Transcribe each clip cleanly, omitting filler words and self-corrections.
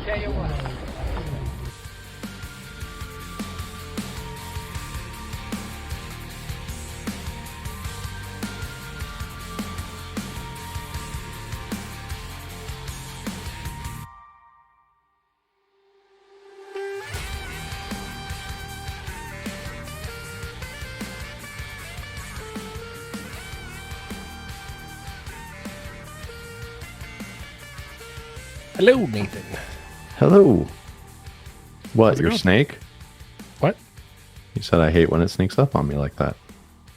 tell you what. Hello, Nathan. Hello. What, How's it your going? snake? What? You said I hate when it sneaks up on me like that.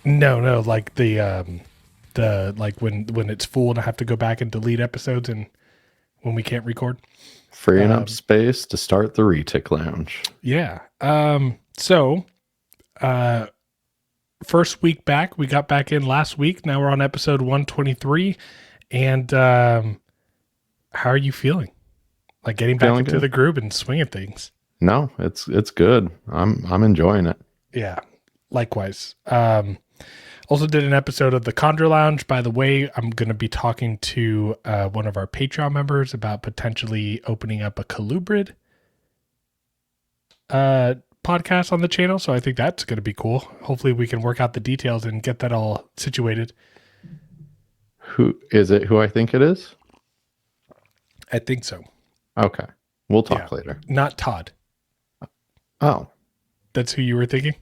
No, like the like when it's full and I have to go back and delete episodes and when we can't record. Freeing up space to start the Retic Lounge. Yeah. So first week back, we got back in last week. Now we're on episode 123. And how are you feeling? Like getting back Feeling into good. the groove and swinging things. No, it's good. I'm enjoying it. Yeah, likewise. Also did an episode of the Conjure Lounge. By the way, I'm going to be talking to one of our Patreon members about potentially opening up a colubrid podcast on the channel. So I think that's going to be cool. Hopefully we can work out the details and get that all situated. Who is it? Who I think it is? I think so. Okay. We'll talk later. Not Todd. Oh, That's who you were thinking?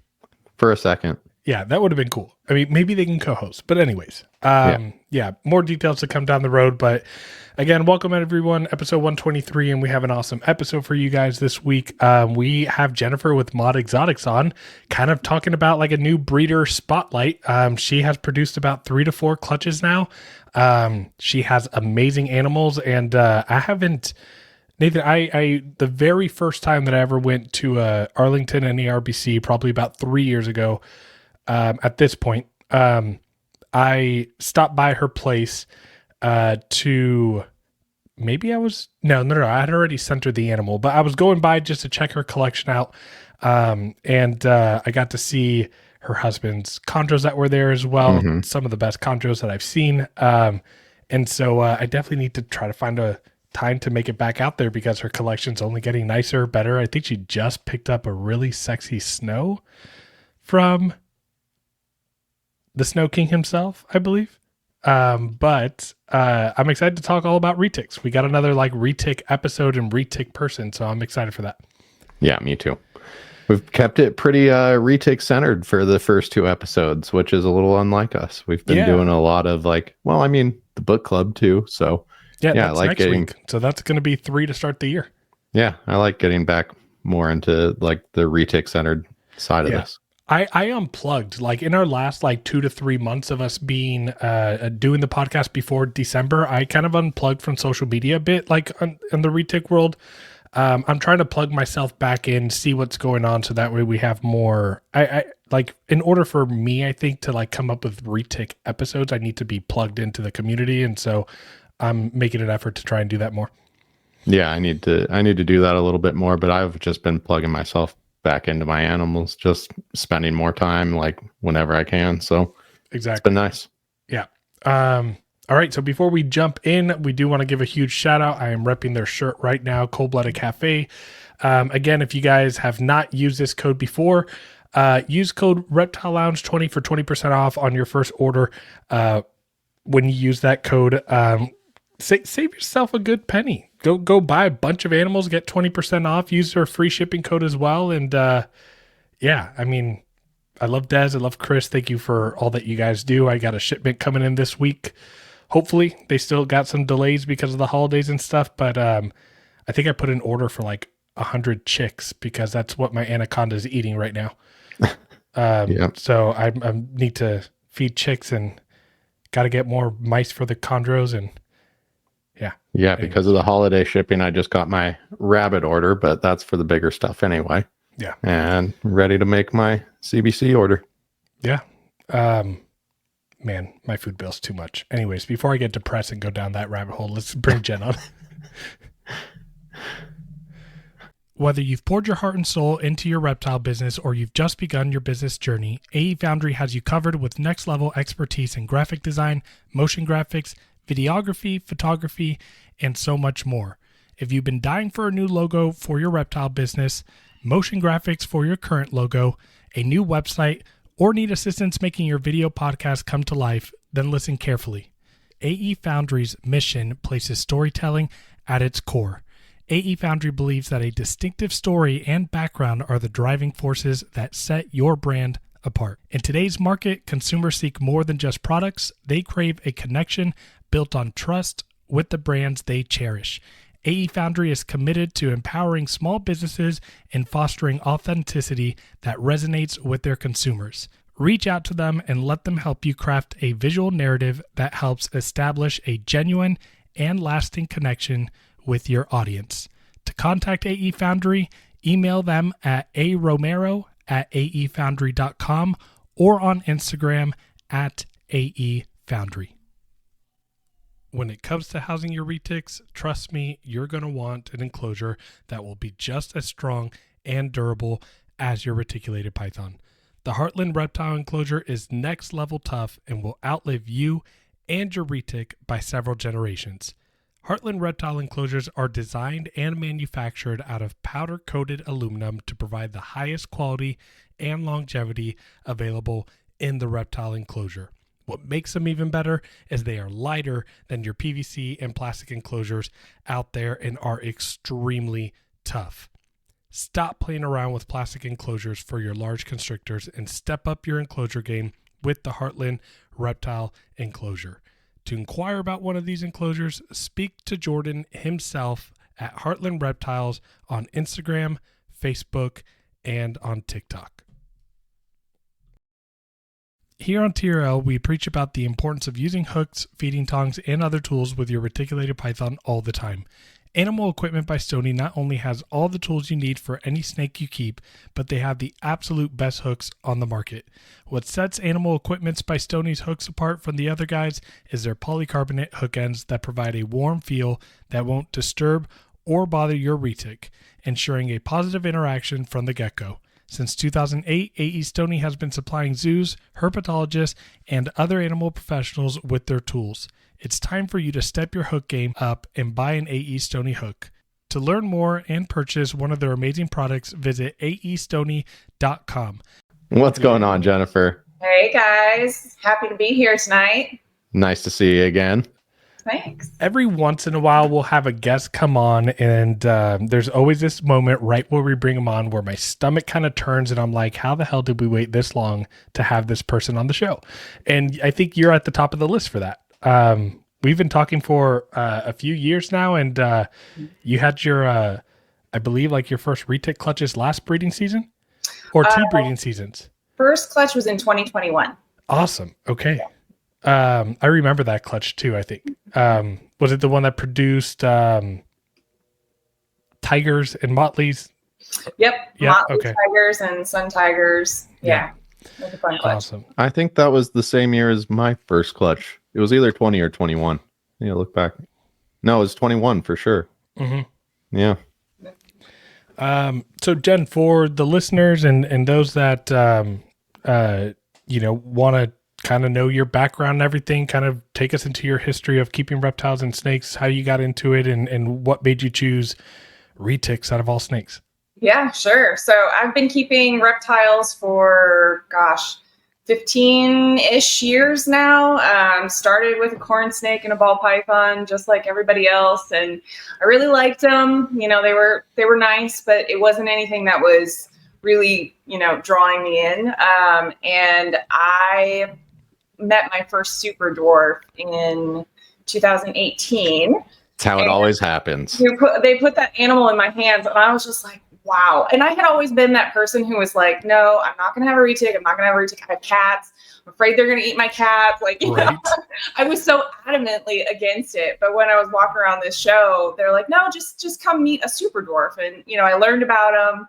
for a second. Yeah, that would have been cool. I mean, maybe they can co-host. But anyways, yeah, more details to come down the road. But again, welcome everyone, episode 123, and we have an awesome episode for you guys this week. We have Jennifer with Mod Exotics on, kind of talking about like a new breeder spotlight. She has produced about 3 to 4 clutches now. She has amazing animals, and I haven't... Nathan, I the very first time that I ever went to Arlington NERBC, probably about 3 years ago, at this point, I stopped by her place to maybe I was no, I had already sent her the animal, but I was going by just to check her collection out, and I got to see her husband's chondros that were there as well. Mhm. Some of the best chondros that I've seen, and so I definitely need to try to find a time to make it back out there because her collection's only getting nicer, better. I think she just picked up a really sexy snow from the Snow King himself, I believe. But I'm excited to talk all about retics. We got another like retic episode and retic person, so I'm excited for that. Yeah, me too. We've kept it pretty Retic centered for the first 2 episodes, which is a little unlike us. We've been doing a lot of like, well, I mean, the book club too. So Yeah, I that's like next getting, week. So that's going to be 3 to start the year. yeah, I like getting back more into like the Retic centered side of this. I unplugged like in our last like 2 to 3 months of us being doing the podcast before December. I kind of unplugged from social media a bit, like in the retic world. I'm trying to plug myself back in, see what's going on, so that way we have more. I like in order for me, I think to like come up with retic episodes, I need to be plugged into the community, and so I'm making an effort to try and do that more. Yeah, I need to do that a little bit more, but I've just been plugging myself back into my animals, just spending more time like whenever I can. So Exactly. it's been nice. Yeah. All right. So before we jump in, we do want to give a huge shout out. I am repping their shirt right now, Cold Blooded Cafe. Again, if you guys have not used this code before, use code Reptile Lounge 20 for 20% off on your first order. When you use that code, save yourself a good penny. Go buy a bunch of animals, get 20% off, use their free shipping code as well. And yeah, I mean, I love Des. I love Chris. Thank you for all that you guys do. I got a shipment coming in this week. Hopefully they still got some delays because of the holidays and stuff. But I think I put an order for like 100 chicks because that's what my anaconda is eating right now. So I need to feed chicks and got to get more mice for the chondros and yeah, because of the holiday shipping, I just got my rabbit order, but that's for the bigger stuff anyway. Yeah. And ready to make my CBC order. Yeah. Man, my food bill's too much. Anyways, before I get depressed and go down that rabbit hole, let's bring Jen on. Whether you've poured your heart and soul into your reptile business or you've just begun your business journey, AE Foundry has you covered with next level expertise in graphic design, motion graphics, videography, photography, and so much more. If you've been dying for a new logo for your reptile business, motion graphics for your current logo, a new website, or need assistance making your video podcast come to life, then listen carefully. AE Foundry's mission places storytelling at its core. AE Foundry believes that a distinctive story and background are the driving forces that set your brand apart. In today's market, consumers seek more than just products. They crave a connection built on trust with the brands they cherish. AE Foundry is committed to empowering small businesses and fostering authenticity that resonates with their consumers. Reach out to them and let them help you craft a visual narrative that helps establish a genuine and lasting connection with your audience. To contact AE Foundry, email them at aromero@aefoundry.com or on Instagram at AE Foundry. When it comes to housing your retics, trust me, you're going to want an enclosure that will be just as strong and durable as your reticulated python. The Heartland Reptile enclosure is next level tough and will outlive you and your retic by several generations. Heartland Reptile enclosures are designed and manufactured out of powder-coated aluminum to provide the highest quality and longevity available in the reptile enclosure. What makes them even better is they are lighter than your PVC and plastic enclosures out there and are extremely tough. Stop playing around with plastic enclosures for your large constrictors and step up your enclosure game with the Heartland Reptile enclosure. To inquire about one of these enclosures, speak to Jordan himself at Heartland Reptiles on Instagram, Facebook, and on TikTok. Here on TRL, we preach about the importance of using hooks, feeding tongs, and other tools with your reticulated python all the time. Animal Equipment by Stoney not only has all the tools you need for any snake you keep, but they have the absolute best hooks on the market. What sets Animal Equipment by Stoney's hooks apart from the other guys is their polycarbonate hook ends that provide a warm feel that won't disturb or bother your retic, ensuring a positive interaction from the get-go. Since 2008, AE Stoney has been supplying zoos, herpetologists, and other animal professionals with their tools. It's time for you to step your hook game up and buy an AE Stoney hook. To learn more and purchase one of their amazing products, visit aestoney.com. What's going on, Jennifer? Hey guys, happy to be here tonight. Nice to see you again. Thanks. Every once in a while, we'll have a guest come on, and there's always this moment right where we bring them on where my stomach kind of turns, and I'm like, how the hell did we wait this long to have this person on the show? And I think you're at the top of the list for that. We've been talking for a few years now, and you had your, I believe, like your first retic clutches last breeding season, or two breeding seasons. First clutch was in 2021. Awesome. Okay. I remember that clutch too, I think. Was it the one that produced tigers and motleys? Yep. Yeah. Motley Okay. Tigers and sun tigers. Yeah. It was a fun clutch. Awesome. I think that was the same year as my first clutch. It was either 20 or 21. Yeah, look back. No, it was 21 for sure. Mm-hmm. Yeah. So Jen, for the listeners and those that, want to kind of know your background and everything, kind of take us into your history of keeping reptiles and snakes, how you got into it, and what made you choose retics out of all snakes. Yeah, sure. So I've been keeping reptiles for, 15-ish years now. Started with a corn snake and a ball python, just like everybody else. And I really liked them. You know, they were nice, but it wasn't anything that was really, drawing me in. And I met my first Super Dwarf in 2018. That's how it always happens. They put that animal in my hands, and I was just like, wow. And I had always been that person who was like, no, I'm not going to have a retic. I'm not going to have a retic. I have cats. I'm afraid they're going to eat my cats. Like, Right. I was so adamantly against it. But when I was walking around this show, they're like, no, just come meet a Super Dwarf. And, I learned about them.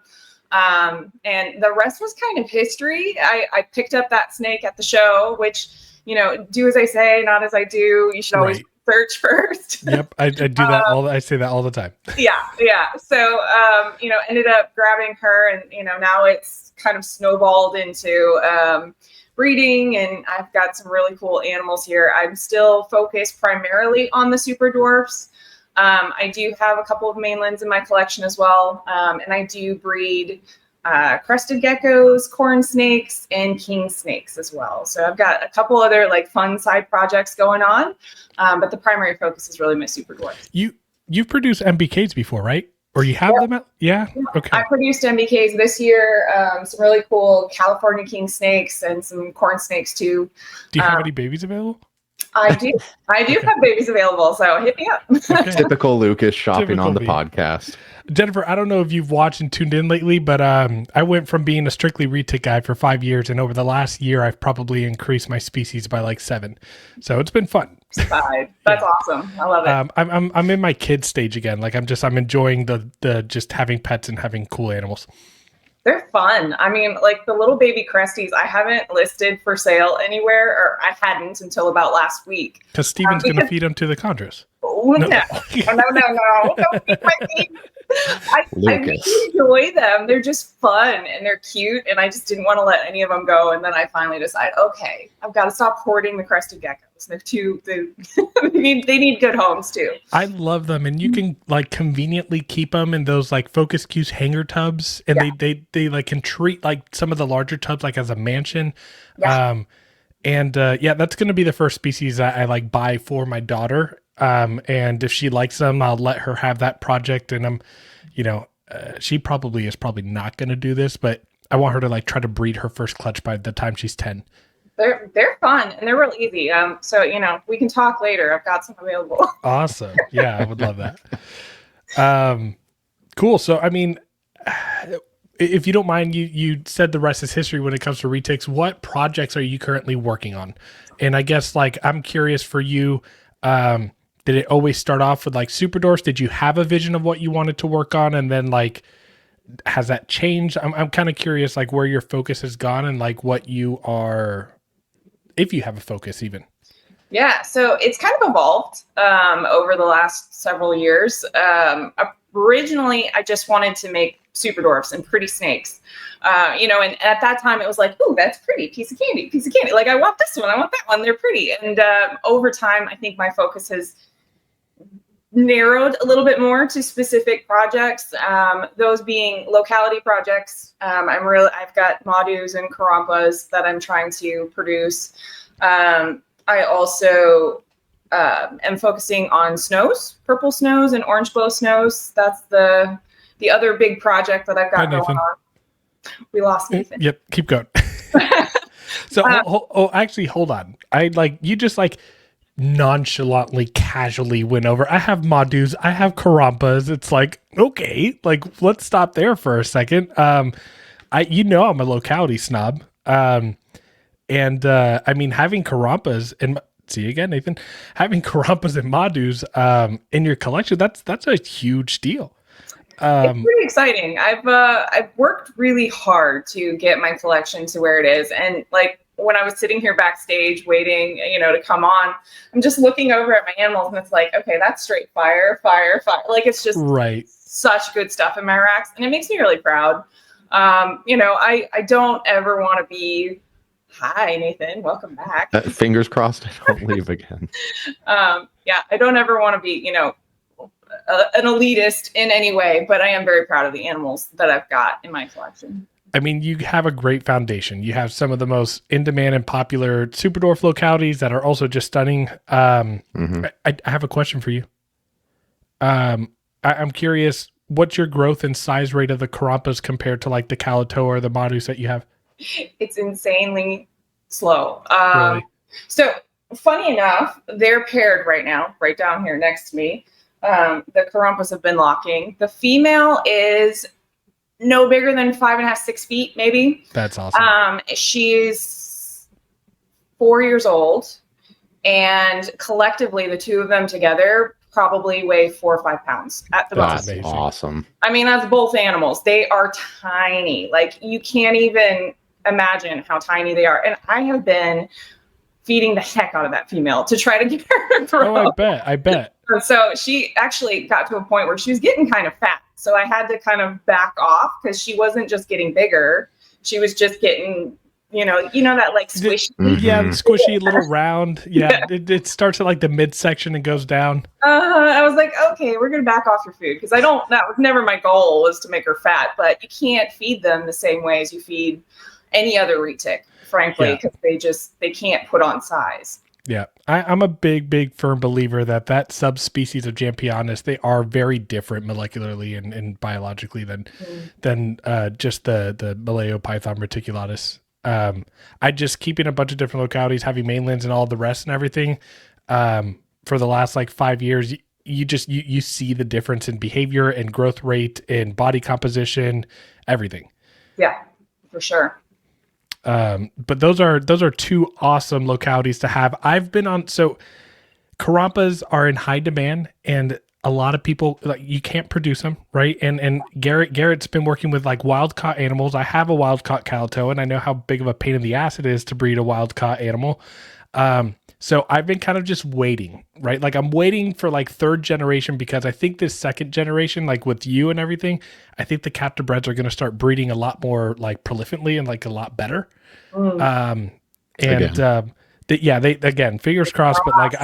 And the rest was kind of history. I picked up that snake at the show, which, do as I say, not as I do. You should always search first. Yep. I do that I say that all the time. Yeah. So, ended up grabbing her, and, now it's kind of snowballed into breeding, and I've got some really cool animals here. I'm still focused primarily on the Super Dwarfs. I do have a couple of mainlands in my collection as well. And I do breed crested geckos, corn snakes, and king snakes as well. So I've got a couple other like fun side projects going on. But the primary focus is really my super dwarfs. You've produced MBKs before, right? Or you have them out? Yeah. Okay. I produced MBKs this year, some really cool California king snakes and some corn snakes too. Do you have any babies available? I do have babies available, so hit me up. Okay. Typical Lucas shopping Typical on the me. podcast. Jennifer, I don't know if you've watched and tuned in lately, but I went from being a strictly retic guy for 5 years, and over the last year, I've probably increased my species by like 7. So it's been fun. 5. That's awesome. I love it. I'm in my kid stage again. Like I'm enjoying the just having pets and having cool animals. They're fun. I mean, like the little baby cresties, I haven't listed for sale anywhere, or I hadn't until about last week. Because Steven's going to feed them to the chondros. Oh, no. No. Don't feed my baby. I really enjoy them. They're just fun and they're cute, and I just didn't want to let any of them go. And then I finally decided, okay, I've got to stop hoarding the crested geckos. They're they need good homes too. I love them, and you can like conveniently keep them in those like Focus Q's hanger tubs, and they like can treat like some of the larger tubs like as a mansion. Yeah. That's going to be the first species that I like buy for my daughter. And if she likes them, I'll let her have that project. And she probably is not going to do this, but I want her to like try to breed her first clutch by the time she's 10. They're fun and they're real easy. So we can talk later. I've got some available. Awesome. Yeah, I would love that. Cool. So, I mean, if you don't mind, you said the rest is history when it comes to retics. What projects are you currently working on? And I guess like I'm curious for you. Did it always start off with like super dwarfs? Did you have a vision of what you wanted to work on, and then like has that changed? I'm kind of curious like where your focus has gone and like what you are, if you have a focus even. Yeah, so it's kind of evolved over the last several years. Originally, I just wanted to make super dwarfs and pretty snakes. And at that time it was like, ooh, that's pretty, piece of candy. Like I want this one, I want that one, they're pretty. And over time, I think my focus has narrowed a little bit more to specific projects, those being locality projects. I've got madus and karampas that I'm trying to produce. I also am focusing on snows, purple snows and orange glow snows. That's the other big project that I've got going on. We lost Nathan. Yep, keep going. So, actually, hold on. You just nonchalantly, casually went over. I have madus, I have karampas. It's like, okay, like let's stop there for a second. I'm a locality snob. I mean, having karampas and see you again, Nathan. Having karampas and madus in your collection, that's a huge deal. It's pretty exciting. I've worked really hard to get my collection to where it is, and like when I was sitting here backstage waiting, to come on, I'm just looking over at my animals, and it's like, okay, that's straight fire. Like it's just such good stuff in my racks, and it makes me really proud. I don't ever want to be. Hi, Nathan. Welcome back. Fingers crossed I don't leave again. I don't ever want to be, an elitist in any way, but I am very proud of the animals that I've got in my collection. I mean, you have a great foundation. You have some of the most in-demand and popular super dwarf localities that are also just stunning. I have a question for you. I'm curious, what's your growth and size rate of the karampas compared to like the Calato or the madus that you have? It's insanely slow. Really? So funny enough, they're paired right now, right down here next to me. The karampas have been locking. The female is no bigger than 5.5, 6 feet, maybe. That's awesome. She's 4 years old, and collectively, the two of them together probably weigh 4 or 5 pounds at the most. That's awesome. I mean, that's both animals. They are tiny. Like you can't even imagine how tiny they are. And I have been feeding the heck out of that female to try to get her to grow. Oh, I bet. So she actually got to a point where she was getting kind of fat. So I had to kind of back off because she wasn't just getting bigger. She was just getting you know that like squishy. Yeah, the Mhm. squishy little round. Yeah, it starts at like the midsection and goes down. I was like, okay, we're gonna back off your food because that was never my goal, was to make her fat, but you can't feed them the same way as you feed any other retic, frankly, because they can't put on size. Yeah, I'm a big firm believer that subspecies of Jampianus, they are very different molecularly and biologically than just the Malayo Python reticulatus. I just keeping a bunch of different localities, having mainlands and all the rest and everything. For the last like 5 years, you see the difference in behavior and growth rate and body composition, everything. Yeah, for sure. But those are two awesome localities to have. I've been on, so Karampas are in high demand, and a lot of people, like, you can't produce them, right? And Garrett's been working with like wild caught animals. I have a wild caught calato, and I know how big of a pain in the ass it is to breed a wild caught animal. So I've been kind of just waiting, right? Like, I'm waiting for like 3rd generation, because I think this 2nd generation, like with you and everything, I think the captive breds are going to start breeding a lot more like prolifically and like a lot better. They again, fingers crossed, but like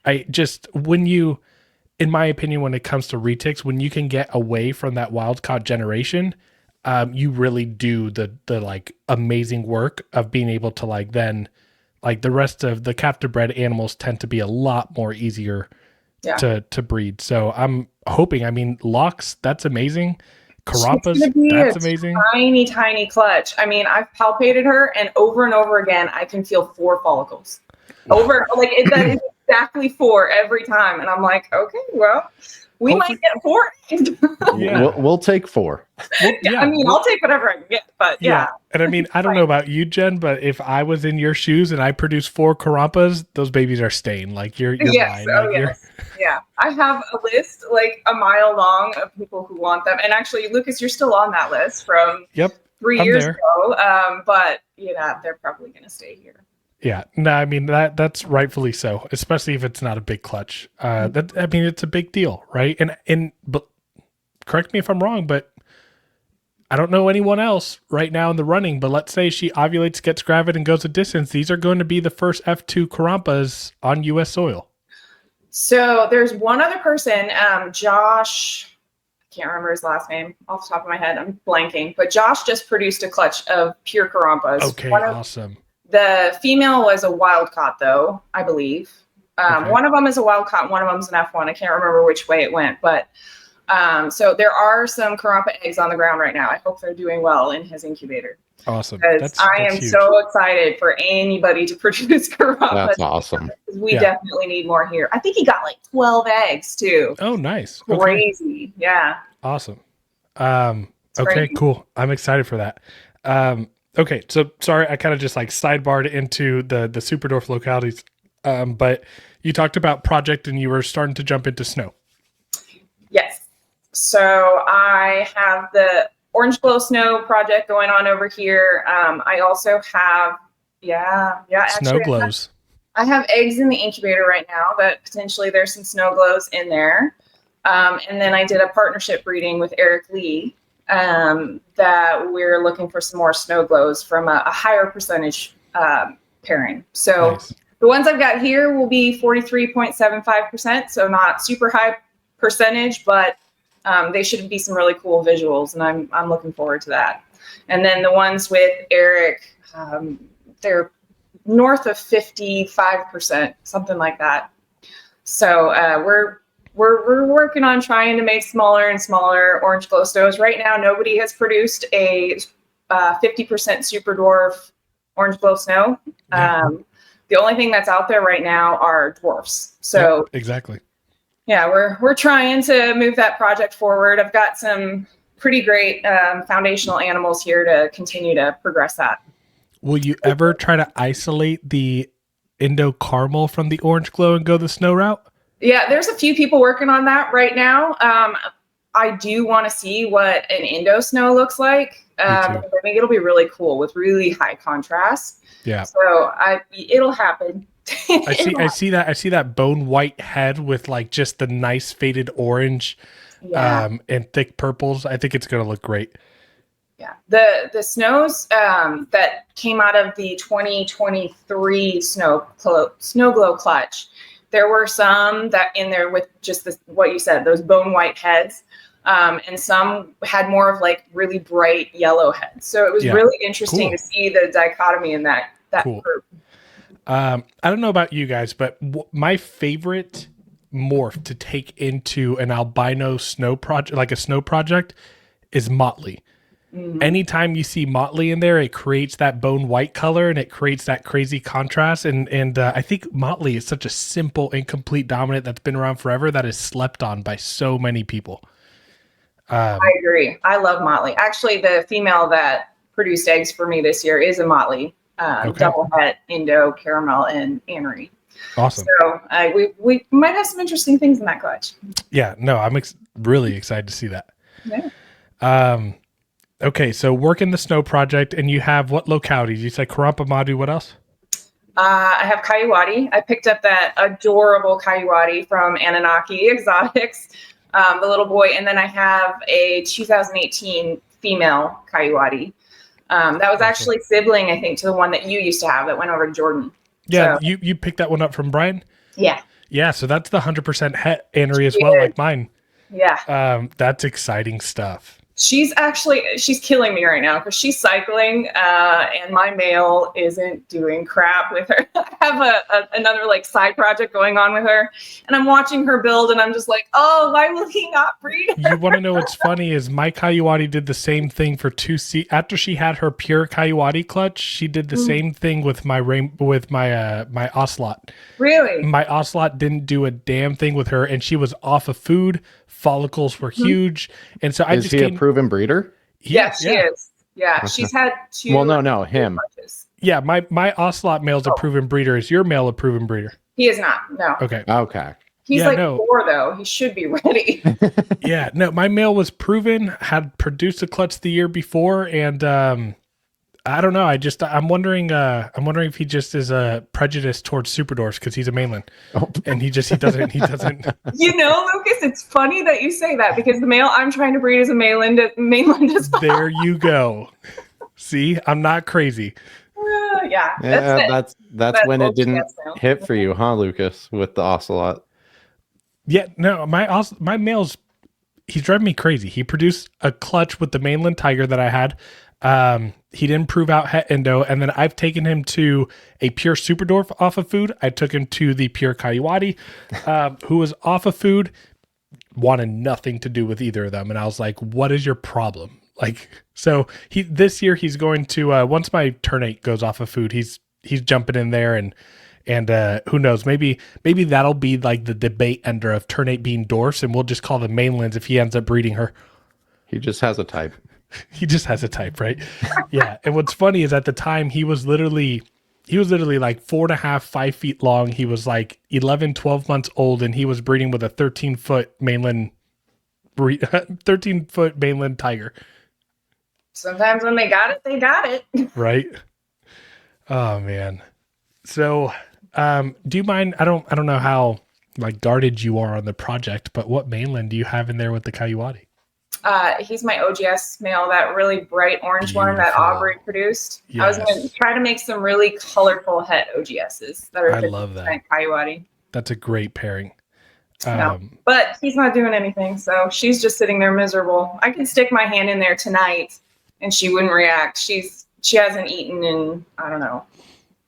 I just, when you, in my opinion, when it comes to retics, when you can get away from that wild caught generation, you really do the like amazing work of being able to like then, like, the rest of the captive bred animals tend to be a lot more easier to breed. So I'm hoping, I mean, locks, that's amazing. Karampas, that's amazing. Tiny clutch. I mean, I've palpated her, and over again, I can feel 4 follicles. That is exactly 4 every time. And I'm like, okay, well, we might get 4. Yeah. We'll take 4. I mean, I'll take whatever I can get, but yeah. And I mean, I don't know about you, Jen, but if I was in your shoes and I produced 4 Karampas, those babies are staying. Like, you're yes. lying. Like, yes. Yeah. I have a list like a mile long of people who want them. And actually, Lucas, you're still on that list from 3 years ago. But they're probably going to stay here. Yeah, no, I mean, that's rightfully so, especially if it's not a big clutch. It's a big deal, right? But correct me if I'm wrong, but I don't know anyone else right now in the running. But let's say she ovulates, gets gravid, and goes a distance. These are going to be the first F2 Karampas on U.S. soil. So there's one other person, Josh. I can't remember his last name off the top of my head. I'm blanking, but Josh just produced a clutch of pure Karampas. Okay, awesome. The female was a wild caught, though, I believe. One of them is a wild caught, one of them is an F1. I can't remember which way it went, but so there are some Karampa eggs on the ground right now. I hope they're doing well in his incubator. Awesome. Because I am huge. So excited for anybody to produce Karampa. That's awesome. We definitely need more here. I think he got like 12 eggs, too. Oh, nice. Crazy. Okay. Yeah. Awesome. Okay, cool. I'm excited for that. Okay, so sorry, I kind of just like sidebarred into the Super Dwarf localities, but you talked about project and you were starting to jump into snow. Yes. So I have the Orange Glow Snow project going on over here. I also have, snow glows. I have eggs in the incubator right now, but potentially there's some snow glows in there. And then I did a partnership breeding with Eric Lee. That we're looking for some more snow glows from a higher percentage pairing. So The ones I've got here will be 43.75%, so not super high percentage, but they should be some really cool visuals, and I'm looking forward to that. And then the ones with Eric, they're north of 55%, something like that. So we're working on trying to make smaller and smaller orange glow snows. Right now, nobody has produced a 50% Super Dwarf orange glow snow. The only thing that's out there right now are dwarfs. So exactly. Yeah, we're trying to move that project forward. I've got some pretty great foundational animals here to continue to progress that. Will you ever try to isolate the Indo caramel from the orange glow and go the snow route? Yeah, there's a few people working on that right now. I do want to see what an Indo snow looks like. I think it'll be really cool with really high contrast. Yeah. So it'll happen. I see that bone white head with like just the nice faded orange and thick purples. I think it's going to look great. Yeah, the snows that came out of the 2023 snow glow clutch, there were some that in there with just what you said, those bone white heads, and some had more of like really bright yellow heads. So it was really interesting to see the dichotomy in that group. I don't know about you guys, but my favorite morph to take into an albino snow project, like a snow project, is Motley. Mm-hmm. Anytime you see Motley in there, it creates that bone white color and it creates that crazy contrast. And I think Motley is such a simple, incomplete dominant that's been around forever that is slept on by so many people. I agree. I love Motley. Actually, the female that produced eggs for me this year is a Motley, double het, Indo, Caramel, and Anery. Awesome. So we might have some interesting things in that clutch. Yeah, no, I'm really excited to see that. Yeah. Okay, so work in the snow project, and you have what localities? You said Karampa Madu, what else? I have Kayuwadi. I picked up that adorable Kayuwadi from Anunnaki Exotics, the little boy, and then I have a 2018 female Kayuwadi. That was actually sibling, I think, to the one that you used to have that went over to Jordan. Yeah, so, you picked that one up from Brian? Yeah. Yeah, so that's the 100% het Anery as well, like mine. Yeah. That's exciting stuff. She's killing me right now because she's cycling and my male isn't doing crap with her. I have another like side project going on with her and I'm watching her build and I'm just like, oh, why will he not breed her? You want to know what's funny is my Kayuwadi did the same thing for after she had her pure Kayuwadi clutch, she did the same thing with my my Ocelot. Really? My Ocelot didn't do a damn thing with her and she was off of food. Follicles were huge, and so is he a proven breeder? Yeah, she is. Yeah, she's had 2. Well, no, him. Clutches. Yeah, my Ocelot male's a proven breeder. Is your male a proven breeder? He is not. No. Okay. He's 4 though. He should be ready. Yeah, no, my male was proven, had produced a clutch the year before, and I don't know. I'm wondering if he just is prejudiced towards super dwarfs because he's a mainland, and he doesn't. You know, Lucas, it's funny that you say that because the male I'm trying to breed is a mainland as well. There you go. See, I'm not crazy. Yeah, that's when it didn't hit for you, huh, Lucas, with the Ocelot? Yeah, no, my male's he's driving me crazy. He produced a clutch with the mainland tiger that I had. He didn't prove out het Indo, and then I've taken him to a pure super dwarf off of food. I took him to the pure Kayuwadi, who was off of food, wanted nothing to do with either of them. And I was like, what is your problem? Like, so this year he's going to, once my ternate goes off of food, he's jumping in there and who knows, maybe that'll be like the debate ender of ternate being dwarfs, and we'll just call them mainlands if he ends up breeding her. He just has a type. He just has a type, right? Yeah. And what's funny is at the time he was literally like 4.5, 5 feet long. He was like 11, 12 months old, and he was breeding with a 13-foot mainland tiger. Sometimes when they got it. Right. Oh man. So, do you mind? I don't know how like guarded you are on the project, but what mainland do you have in there with the Kayuwadi? He's my OGS male, that really bright orange one that Aubrey produced. Yes. I was going to try to make some really colorful het OGSs that are 50% Kayuwadi. That's a great pairing. No, but he's not doing anything, so she's just sitting there miserable. I can stick my hand in there tonight, and she wouldn't react. She hasn't eaten in, I don't know,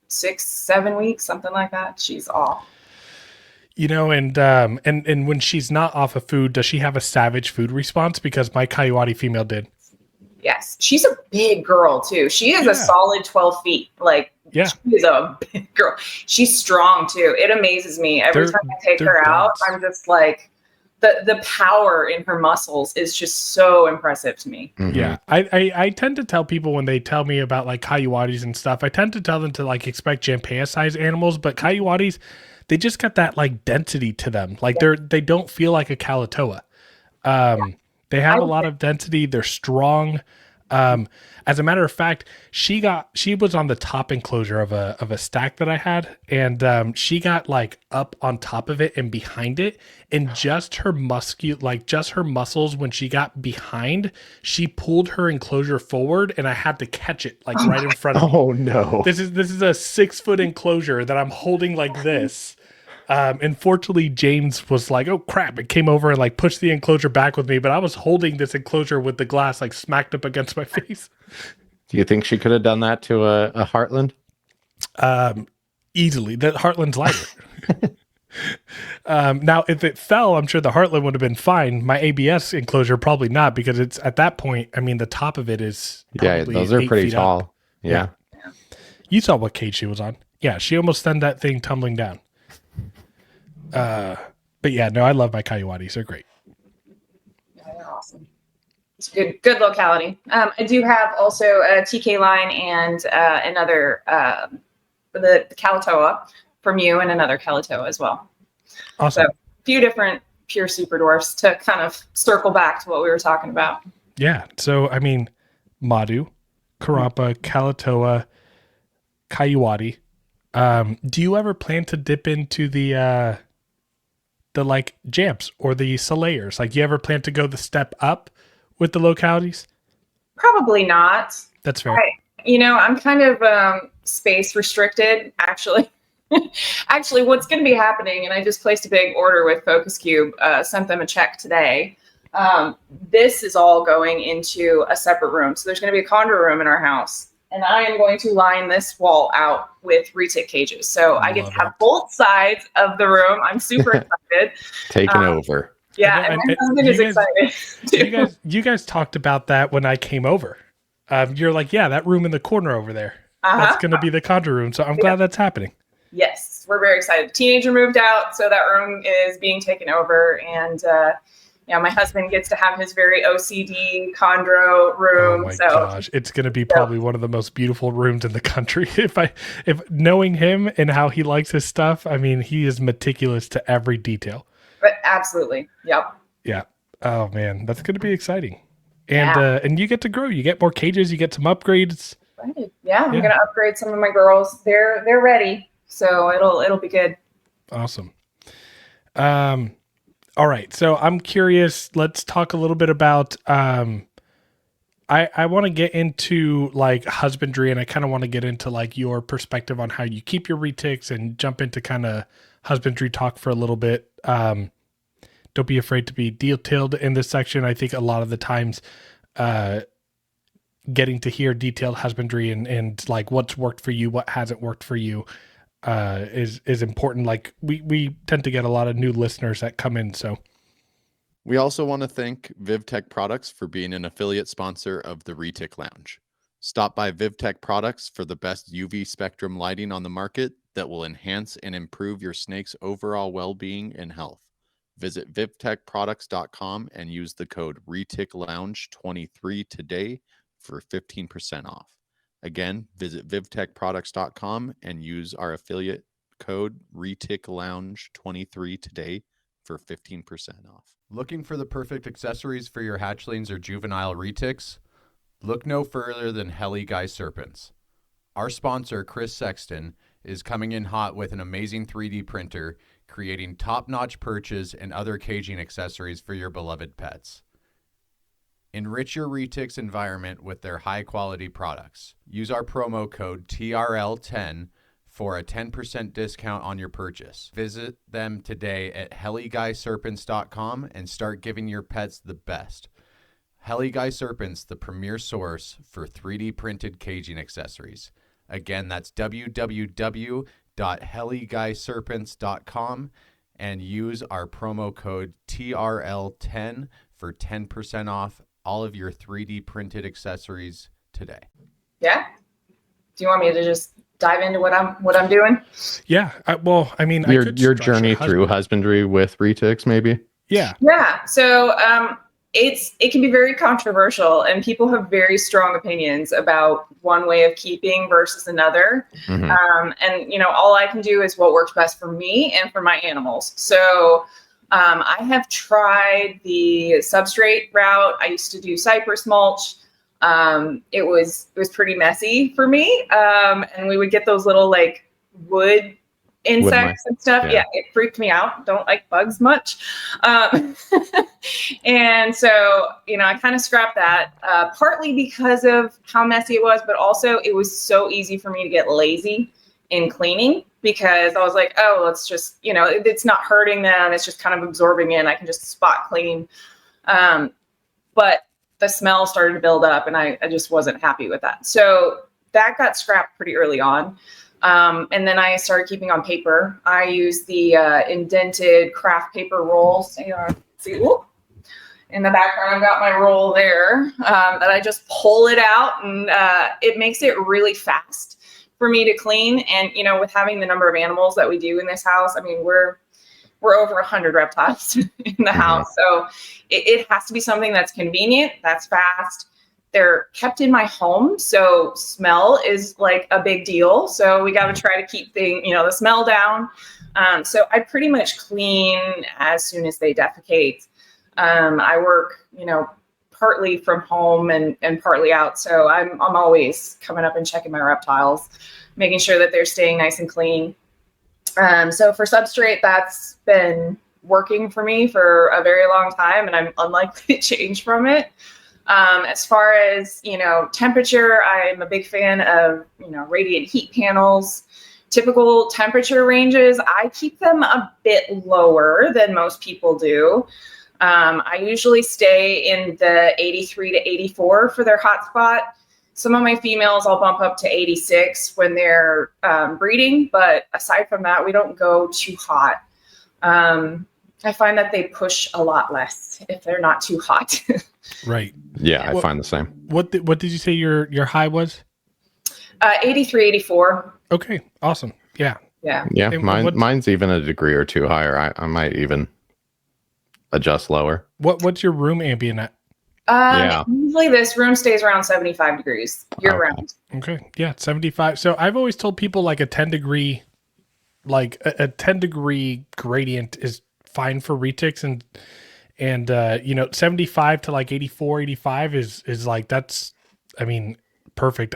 6-7 weeks, something like that. She's off. You know, and when she's not off of food, does she have a savage food response? Because my Kayuwadi female did. Yes. She's a big girl, too. She is a solid 12 feet. Like, she is a big girl. She's strong, too. It amazes me. Every time I take her out, I'm just like, the power in her muscles is just so impressive to me. Mm-hmm. Yeah. I tend to tell people when they tell me about, like, Kayuwadis and stuff, I tend to tell them to, like, expect Jampea-sized animals, but Kayuwadis, they just got that like density to them. Like they don't feel like a Kalatoa. They have a lot of density. They're strong. As a matter of fact, she was on the top enclosure of a stack that I had, and she got like up on top of it and behind it, and just her muscles, when she got behind, she pulled her enclosure forward, and I had to catch it like right in front of me. Oh no. This is a 6-foot enclosure that I'm holding like this. And fortunately, James was like, "Oh crap!" It came over and like pushed the enclosure back with me, but I was holding this enclosure with the glass like smacked up against my face. Do you think she could have done that to a Heartland? Easily, the Heartland's lighter. Now, if it fell, I'm sure the Heartland would have been fine. My ABS enclosure probably not, because it's at that point. I mean, the top of it is Those are pretty tall. Up. Yeah. You saw what cage she was on. Yeah, she almost sent that thing tumbling down. But yeah, no, I love my Coyotes. They're great. Yeah, they're awesome. It's a good locality. I do have also a TK line and another the Kalatoa from you, and another Kalatoa as well. Awesome. So a few different pure super dwarfs to kind of circle back to what we were talking about. Yeah. So I mean, Madu, Karampa, Kalatoa, Coyote. Do you ever plan to dip into the like Jamps or the Solayers? Like, you ever plan to go the step up with the localities? Probably not. That's fair. I'm kind of space restricted, actually. Actually, what's going to be happening, and I just placed a big order with Focus Cube, sent them a check today. This is all going into a separate room. So there's going to be a condo room in our house. And I am going to line this wall out with retic cages. So I get to have both sides of the room. I'm super excited. Taking over. Yeah, and my husband is excited too. You guys talked about that when I came over. You're like, yeah, that room in the corner over there. That's going to be the condo room. So I'm glad that's happening. Yes, we're very excited. The teenager moved out, so that room is being taken over. And my husband gets to have his very OCD chondro room. Oh my gosh, it's going to be probably one of the most beautiful rooms in the country. If knowing him and how he likes his stuff, I mean, he is meticulous to every detail. But absolutely, yep. Yeah. Oh man, that's going to be exciting. And you get to grow. You get more cages. You get some upgrades. Right. Yeah, I'm going to upgrade some of my girls. They're ready, so it'll be good. Awesome. All right, so I'm curious. Let's talk a little bit about. I want to get into like husbandry, and I kind of want to get into like your perspective on how you keep your retics, and jump into kind of husbandry talk for a little bit. Don't be afraid to be detailed in this section. I think a lot of the times, getting to hear detailed husbandry and like what's worked for you, what hasn't worked for you, is important. Like we tend to get a lot of new listeners that come in. So we also want to thank VivTech Products for being an affiliate sponsor of the Retic Lounge. Stop by VivTech Products for the best UV spectrum lighting on the market that will enhance and improve your snake's overall well-being and health. Visit vivtechproducts.com and use the code ReticLounge23 today for 15% off. Again, visit vivtechproducts.com and use our affiliate code ReticLounge23 today for 15% off. Looking for the perfect accessories for your hatchlings or juvenile retics? Look no further than Heli Guy Serpents. Our sponsor, Chris Sexton, is coming in hot with an amazing 3D printer, creating top-notch perches and other caging accessories for your beloved pets. Enrich your retics environment with their high-quality products. Use our promo code TRL10 for a 10% discount on your purchase. Visit them today at heliguyserpents.com and start giving your pets the best. Heli Guy Serpents, the premier source for 3D printed caging accessories. Again, that's www.heliguyserpents.com and use our promo code TRL10 for 10% off all of your 3D printed accessories today. Yeah. Do you want me to just dive into what I'm doing? Yeah. Your journey through husbandry with retics, maybe. Yeah. Yeah. So it can be very controversial, and people have very strong opinions about one way of keeping versus another. Mm-hmm. And all I can do is what works best for me and for my animals. So I have tried the substrate route. I used to do cypress mulch. It was pretty messy for me. And we would get those little like wood insects and stuff. Yeah, it freaked me out. Don't like bugs much. And so, I kind of scrapped that, partly because of how messy it was, but also it was so easy for me to get lazy in cleaning, because I was like, oh, let's just, it's not hurting them. It's just kind of absorbing in. I can just spot clean. But the smell started to build up, and I just wasn't happy with that. So that got scrapped pretty early on. And then I started keeping on paper. I use the indented craft paper rolls. See, in the background, I've got my roll there that I just pull it out, and it makes it really fast for me to clean. And, with having the number of animals that we do in this house, I mean, we're over 100 reptiles in the house. So it has to be something that's convenient, that's fast. They're kept in my home, so smell is like a big deal. So we got to try to keep the smell down. So I pretty much clean as soon as they defecate. I work, partly from home and partly out. So I'm always coming up and checking my reptiles, making sure that they're staying nice and clean. So for substrate, that's been working for me for a very long time, and I'm unlikely to change from it. As far as, temperature, I'm a big fan of, radiant heat panels. Typical temperature ranges, I keep them a bit lower than most people do. I usually stay in the 83 to 84 for their hot spot. Some of my females I'll bump up to 86 when they're breeding, but aside from that, we don't go too hot. I find that they push a lot less if they're not too hot. Right. Yeah, I find the same. What did you say your high was? 83, 84. Okay, awesome. Yeah. Yeah. Yeah, And mine's even a degree or two higher. I might even adjust lower. What's your room ambient at? Usually this room stays around 75 degrees year round. Okay. Yeah, 75. So I've always told people like a 10 degree, like a 10 degree gradient is fine for retics, and 75 to like 84, 85 is like, that's, I mean, perfect.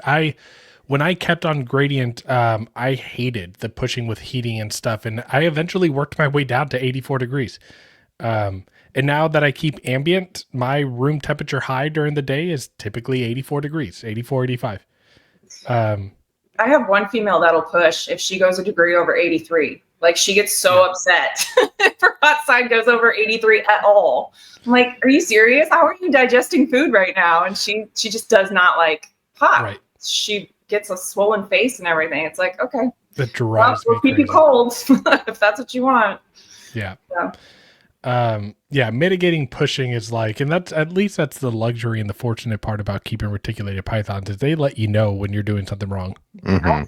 When I kept on gradient, I hated the pushing with heating and stuff, and I eventually worked my way down to 84 degrees. And now that I keep ambient, my room temperature high during the day is typically 84 degrees, 84, 85. I have one female that'll push if she goes a degree over 83. Like, she gets so upset if her hot side goes over 83 at all. I'm like, are you serious? How are you digesting food right now? And she just does not like hot. Right. She gets a swollen face and everything. It's like, okay, that drives me we'll keep you cold if that's what you want. Yeah. Mitigating pushing is like, and that's, at least that's the luxury and the fortunate part about keeping reticulated pythons, is they let you know when you're doing something wrong. Mm-hmm.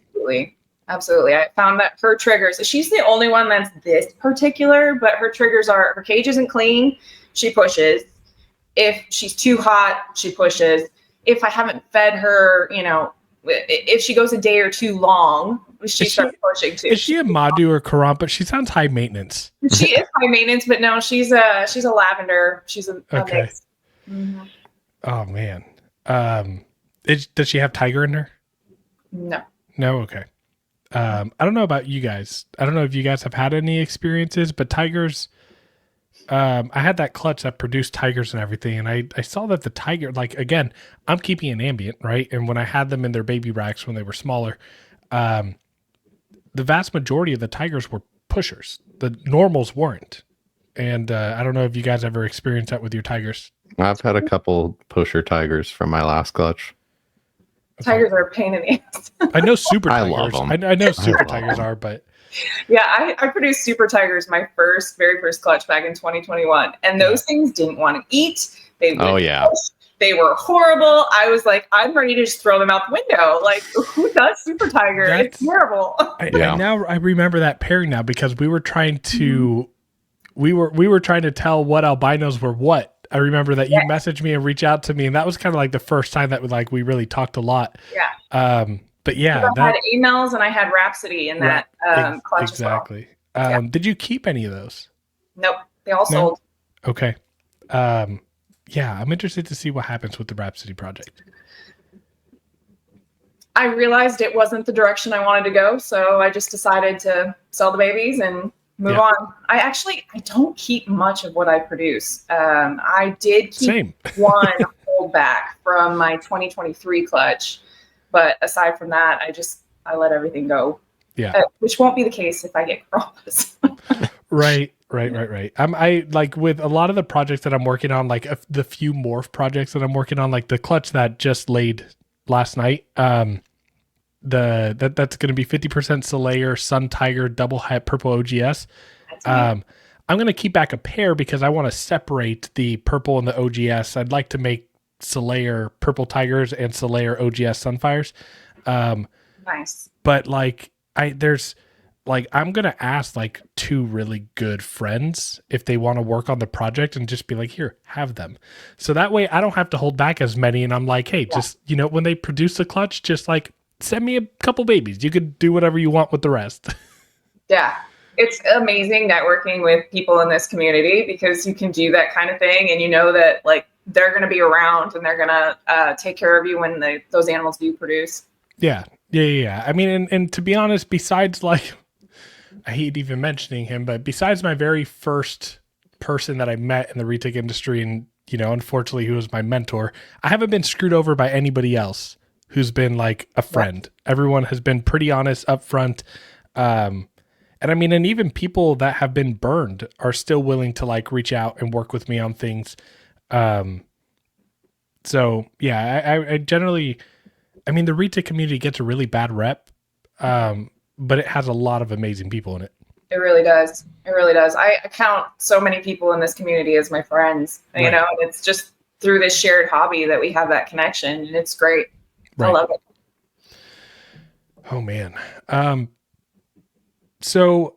Absolutely. I found that her triggers, she's the only one that's this particular, but her triggers are, her cage isn't clean, she pushes. If she's too hot, she pushes. If I haven't fed her, if she goes a day or too long, she starts pushing too. Is she a Madhu or Karampa? She sounds high maintenance. She is high maintenance, but no, she's a lavender. She's a mix. Mm-hmm. Oh man. Does she have tiger in her? No. No. Okay. I don't know about you guys. I don't know if you guys have had any experiences, but tigers, I had that clutch that produced tigers and everything. And I saw that the tiger, like, again, I'm keeping an ambient, right? And when I had them in their baby racks when they were smaller, the vast majority of the tigers were pushers. The normals weren't. And I don't know if you guys ever experienced that with your tigers. I've had a couple pusher tigers from my last clutch. Tigers are a pain in the ass. I know super tigers. I love them. I know super tigers are, but yeah, I produced super tigers my very first clutch back in 2021, and those things didn't want to eat. They push. They were horrible. I was like, I'm ready to just throw them out the window. Like, who does super tiger? It's terrible. I remember that pairing now, because we were trying to we were trying to tell what albinos were what. I remember that you messaged me and reached out to me, and that was kind of like the first time that we really talked a lot. Yeah. But yeah, I had emails and I had Rhapsody in that clutch exactly. as well. Did you keep any of those? Nope, they all sold. Okay. Yeah, I'm interested to see what happens with the Rhapsody project. I realized it wasn't the direction I wanted to go. So I just decided to sell the babies and move on. I don't keep much of what I produce. I did keep one holdback from my 2023 clutch. But aside from that, I let everything go. Yeah. Which won't be the case if I get corollas. Right. I like with a lot of the projects that I'm working on, like the few morph projects that I'm working on, like the clutch that just laid last night. That's going to be 50% Soleil, Sun Tiger, double hat purple OGS. I'm going to keep back a pair because I want to separate the purple and the OGS. I'd like to make Soleil purple tigers and Soleil OGS Sunfires. Nice. But like I'm going to ask like 2 really good friends if they want to work on the project and just be like, here, have them. So that way I don't have to hold back as many. And I'm like, hey, just, when they produce the clutch, just like send me a couple babies. You could do whatever you want with the rest. Yeah. It's amazing networking with people in this community because you can do that kind of thing. And that like they're going to be around and they're going to take care of you when those animals do produce. Yeah. I mean, and to be honest, besides like, I hate even mentioning him, but besides my very first person that I met in the retic industry and, unfortunately he was my mentor, I haven't been screwed over by anybody else who's been like a friend. Right. Everyone has been pretty honest upfront. And I mean, and even people that have been burned are still willing to like reach out and work with me on things. So yeah, I generally, I mean, the retic community gets a really bad rep, but it has a lot of amazing people in it. It really does. I count so many people in this community as my friends, and it's just through this shared hobby that we have that connection, and it's great. Right. I love it. Oh man. So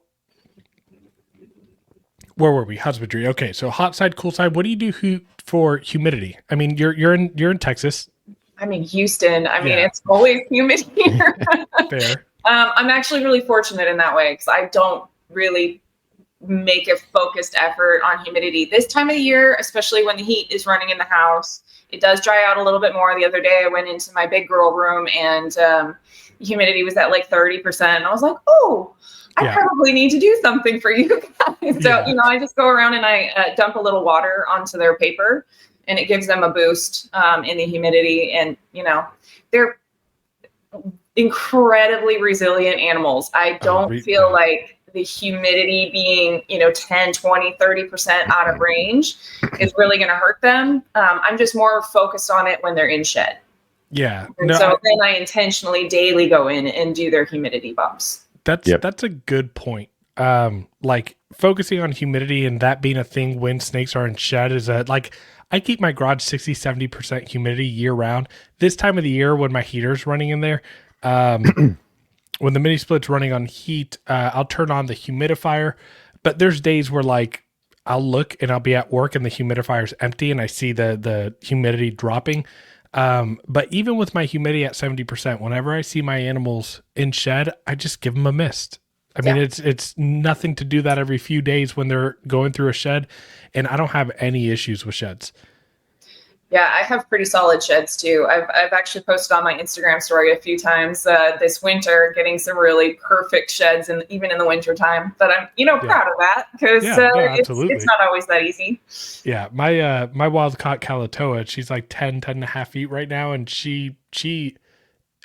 where were we? Husbandry. Okay. So hot side, cool side. What do you do for humidity? I mean, you're in Texas. I'm in Houston. I mean, it's always humid here. Fair. I'm actually really fortunate in that way because I don't really make a focused effort on humidity this time of the year, especially when the heat is running in the house. It does dry out a little bit more. The other day I went into my big girl room and humidity was at like 30%. And I was like, oh, I probably need to do something for you guys. So, I just go around and I dump a little water onto their paper and it gives them a boost in the humidity. And, they're incredibly resilient animals. I don't feel like the humidity being, 10, 20, 30% out of range is really going to hurt them. I'm just more focused on it when they're in shed. Yeah. And then I intentionally daily go in and do their humidity bumps. That's a good point. Like focusing on humidity and that being a thing when snakes are in shed is like I keep my garage 60, 70% humidity year round. This time of the year when my heater's running in there, when the mini split's running on heat, I'll turn on the humidifier, but there's days where like I'll look and I'll be at work and the humidifier's empty and I see the humidity dropping. But even with my humidity at 70%, whenever I see my animals in shed, I just give them a mist. I mean, it's nothing to do that every few days when they're going through a shed, and I don't have any issues with sheds. Yeah, I have pretty solid sheds too. I've actually posted on my Instagram story a few times this winter, getting some really perfect sheds, and even in the winter time. But I'm, proud of that because it's not always that easy. Yeah, my wild caught Calatoa, she's like 10 and a half feet right now, and she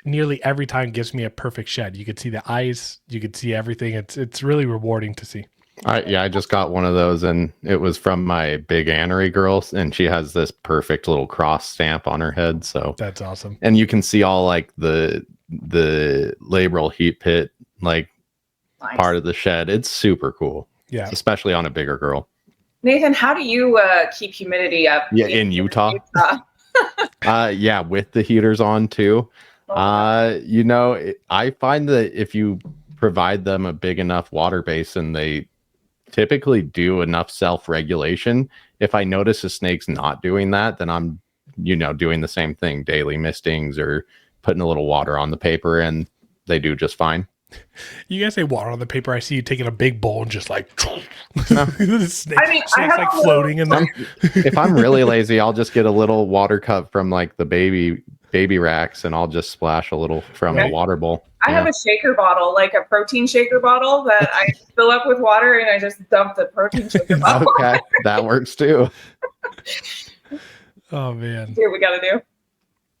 nearly every time gives me a perfect shed. You could see the eyes, you could see everything. It's really rewarding to see. I just got one of those, and it was from my big anery girl, and she has this perfect little cross stamp on her head. So that's awesome. And you can see all like the labral heat pit, like part of the shed. It's super cool. Yeah, especially on a bigger girl. Nathan, how do you keep humidity up? Yeah, in Utah. Yeah, with the heaters on too. I find that if you provide them a big enough water basin, they typically do enough self-regulation. If I notice a snake's not doing that, then I'm, doing the same thing, daily mistings or putting a little water on the paper, and they do just fine. You guys say water on the paper. I see you taking a big bowl and just like snake's like floating in there. If I'm really lazy, I'll just get a little water cup from like the baby baby racks, and I'll just splash a little from the water bowl. I have a shaker bottle, like a protein shaker bottle that I fill up with water, and I just dump the protein shaker bottle. Okay, that works too. Oh man. Do what we gotta do.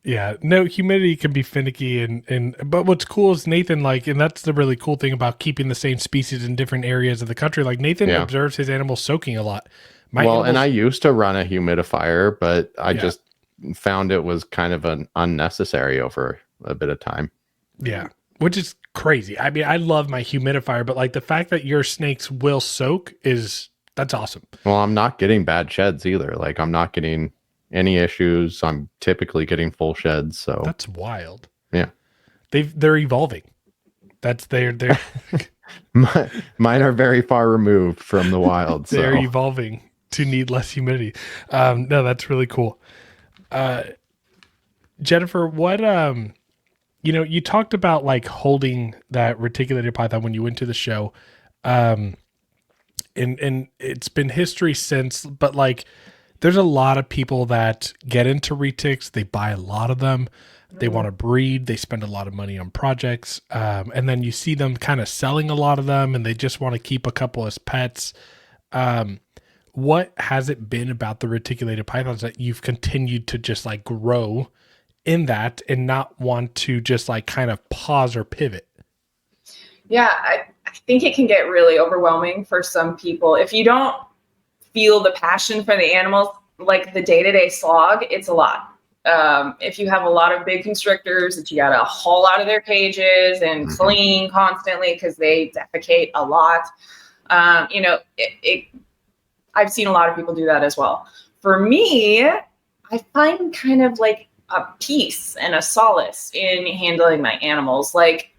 Yeah, no, humidity can be finicky, and but what's cool is Nathan, like, and that's the really cool thing about keeping the same species in different areas of the country. Like Nathan observes his animals soaking a lot. And I used to run a humidifier, but I just found it was kind of an unnecessary over a bit of time. Yeah, which is crazy. I mean, I love my humidifier, but like the fact that your snakes will soak that's awesome. Well, I'm not getting bad sheds either. Like I'm not getting any issues. I'm typically getting full sheds. So that's wild. Yeah. They're evolving. They're mine are very far removed from the wild. They're evolving to need less humidity. No, that's really cool. Jennifer, what you talked about like holding that reticulated python when you went to the show. And it's been history since, but like there's a lot of people that get into retics, they buy a lot of them, they want to breed, they spend a lot of money on projects, and then you see them kind of selling a lot of them and they just want to keep a couple as pets. What has it been about the reticulated pythons that you've continued to just like grow in that and not want to just like kind of pause or pivot? Yeah, I think it can get really overwhelming for some people. If you don't feel the passion for the animals, like the day-to-day slog, it's a lot. If you have a lot of big constrictors that you got to haul out of their cages and clean constantly because they defecate a lot, I've seen a lot of people do that as well. For me, I find kind of like a peace and a solace in handling my animals. Like,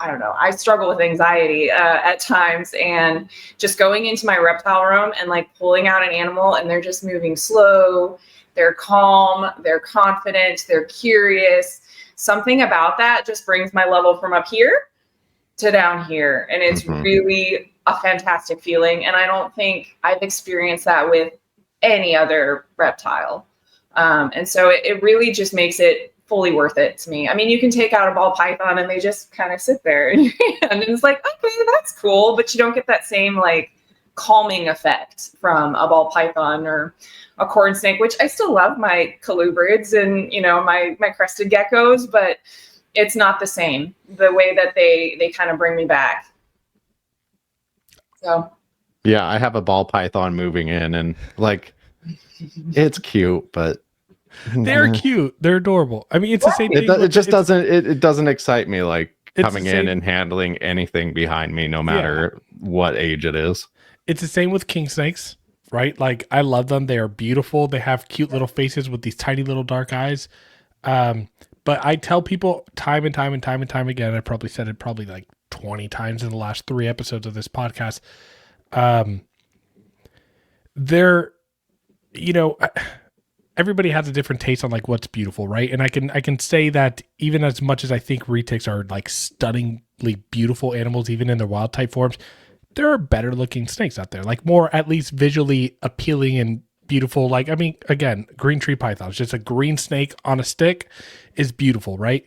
I don't know, I struggle with anxiety at times, and just going into my reptile room and like pulling out an animal and they're just moving slow, they're calm, they're confident, they're curious. Something about that just brings my level from up here to down here. And it's really a fantastic feeling. And I don't think I've experienced that with any other reptile. And so it really just makes it fully worth it to me. I mean, you can take out a ball python and they just kind of sit there in your hand, and it's like, okay, that's cool, but you don't get that same like calming effect from a ball python or a corn snake, which I still love my colubrids and, my crested geckos, but it's not the same, the way that they kind of bring me back. So. Yeah, I have a ball python moving in, and like, it's cute, but they're cute. They're adorable. I mean, it's the same thing. It doesn't excite me like coming in and handling anything behind me, no matter what age it is. It's the same with king snakes, right? Like I love them. They are beautiful. They have cute little faces with these tiny little dark eyes. But I tell people time and time again, I probably said it like 20 times in the last 3 episodes of this podcast. Everybody has a different taste on like what's beautiful, right? And I can say that even as much as I think retics are like stunningly beautiful animals, even in their wild type forms, there are better looking snakes out there, like more at least visually appealing and beautiful. Like, I mean, again, green tree pythons, just a green snake on a stick is beautiful, right?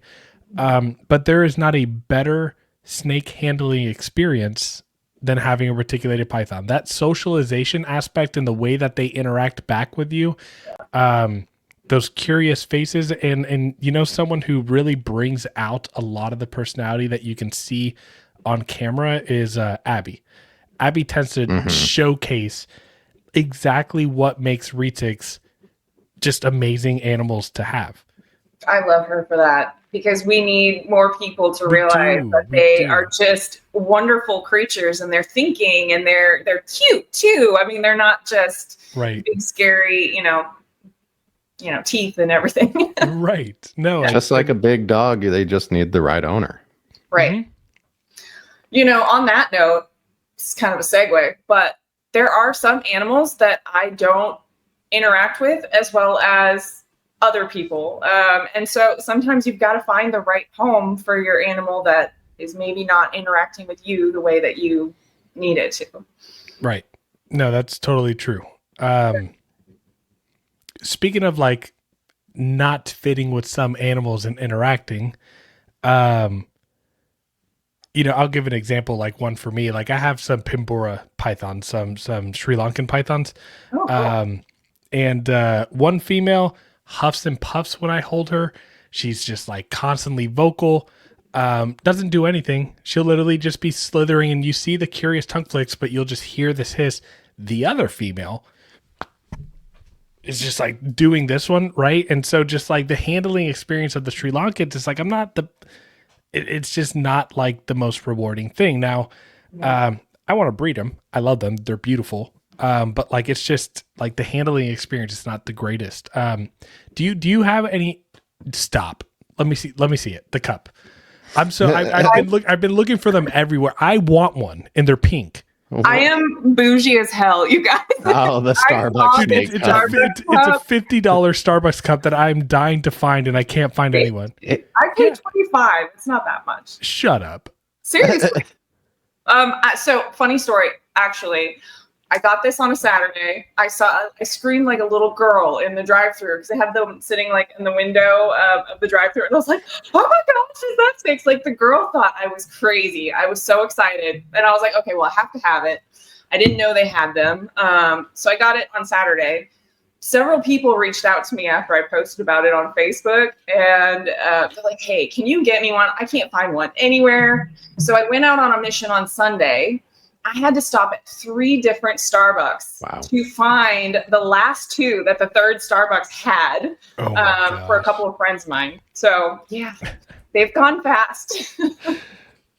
But there is not a better snake handling experience than having a reticulated python. That socialization aspect and the way that they interact back with you, those curious faces, and someone who really brings out a lot of the personality that you can see on camera is Abby. Abby tends to showcase exactly what makes retics just amazing animals to have. I love her for that, because we need more people to realize that they are just wonderful creatures, and they're thinking, and they're cute too. I mean, they're not just big, scary, teeth and everything. Right. No. Just like a big dog, they just need the right owner. Right. On that note, it's kind of a segue, but there are some animals that I don't interact with as well as other people. And so sometimes you've got to find the right home for your animal that is maybe not interacting with you the way that you need it to. Right. No, that's totally true. Speaking of like not fitting with some animals and interacting. You know, I'll give an example, like one for me. Like I have some Pimbora pythons, some Sri Lankan pythons. Oh, cool. And one female huffs and puffs when I hold her. She's just like constantly vocal. Doesn't do anything. She'll literally just be slithering and you see the curious tongue flicks, but you'll just hear this hiss. The other female is just like doing this one, right? And so just like the handling experience of the Sri Lankans, it's like it's just not like the most rewarding thing. Now, I want to breed them. I love them. They're beautiful. But like, it's just like the handling experience is not the greatest. Do you have any, stop. Let me see it. The cup. I've been looking for them everywhere. I want one and they're pink. I am bougie as hell, you guys. Oh, the Starbucks Dude, snake it's cup. a $50 Starbucks cup that I'm dying to find and I can't find anyone. I paid $25. It's not that much. Shut up. Seriously. So funny story, actually. I got this on a Saturday. I screamed like a little girl in the drive-thru because they have them sitting like in the window of the drive-thru, and I was like, "Oh my gosh, is that snakes?" Like the girl thought I was crazy. I was so excited, and I was like, "Okay, well, I have to have it." I didn't know they had them, so I got it on Saturday. Several people reached out to me after I posted about it on Facebook, and they're like, "Hey, can you get me one? I can't find one anywhere." So I went out on a mission on Sunday. I had to stop at 3 different Starbucks to find the last 2 that the third Starbucks had for a couple of friends of mine. So yeah, they've gone fast.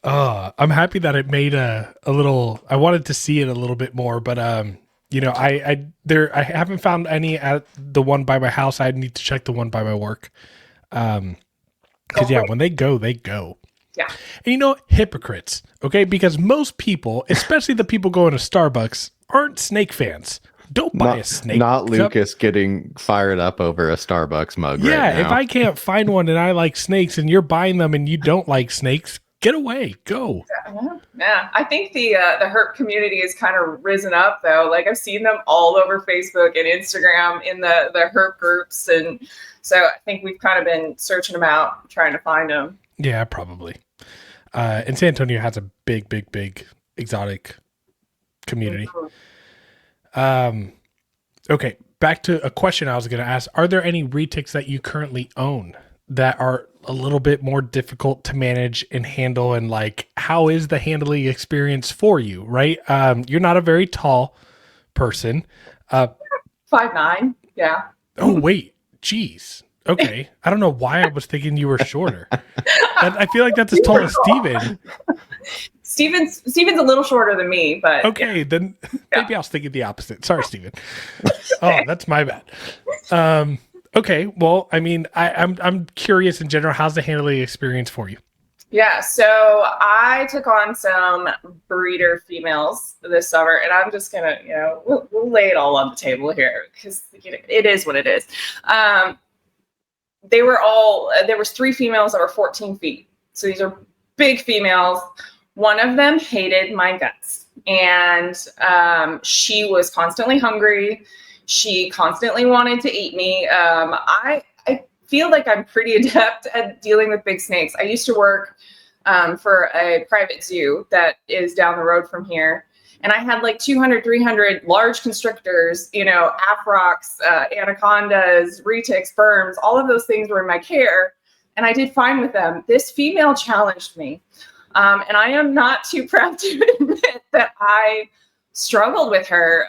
I'm happy that it made a little, I wanted to see it a little bit more, but you know, I haven't found any at the one by my house. I need to check the one by my work. Cause when they go, they go. Yeah. And you know, hypocrites, okay? Because most people, especially the people going to Starbucks, aren't snake fans. Don't buy a snake. Not cup. Lucas getting fired up over a Starbucks mug right now. Yeah, if I can't find one and I like snakes and you're buying them and you don't like snakes, get away. Go. Yeah. I think the herp community has kind of risen up though. Like I've seen them all over Facebook and Instagram in the herp groups. And so I think we've kind of been searching them out, trying to find them. Yeah, probably. And San Antonio has a big exotic community. Okay, back to a question I was going to ask. Are there any retics that you currently own that are a little bit more difficult to manage and handle? And like, how is the handling experience for you, right? You're not a very tall person. 5'9", yeah. Oh, wait. Jeez. Okay. I don't know why I was thinking you were shorter. I feel like that's as tall as Steven. Steven's a little shorter than me, but okay, then maybe I was thinking the opposite. Sorry, Steven. Oh, that's my bad. Okay, well, I mean, I'm curious in general. How's the handling experience for you? Yeah, so I took on some breeder females this summer, and I'm just gonna, we'll lay it all on the table here because it is what it is. There was 3 females that were 14 feet. So these are big females. One of them hated my guts, and she was constantly hungry. She constantly wanted to eat me. I feel like I'm pretty adept at dealing with big snakes. I used to work for a private zoo that is down the road from here. And I had like 200, 300 large constrictors, afrocs, anacondas, retics, sperms, all of those things were in my care. And I did fine with them. This female challenged me. And I am not too proud to admit that I struggled with her.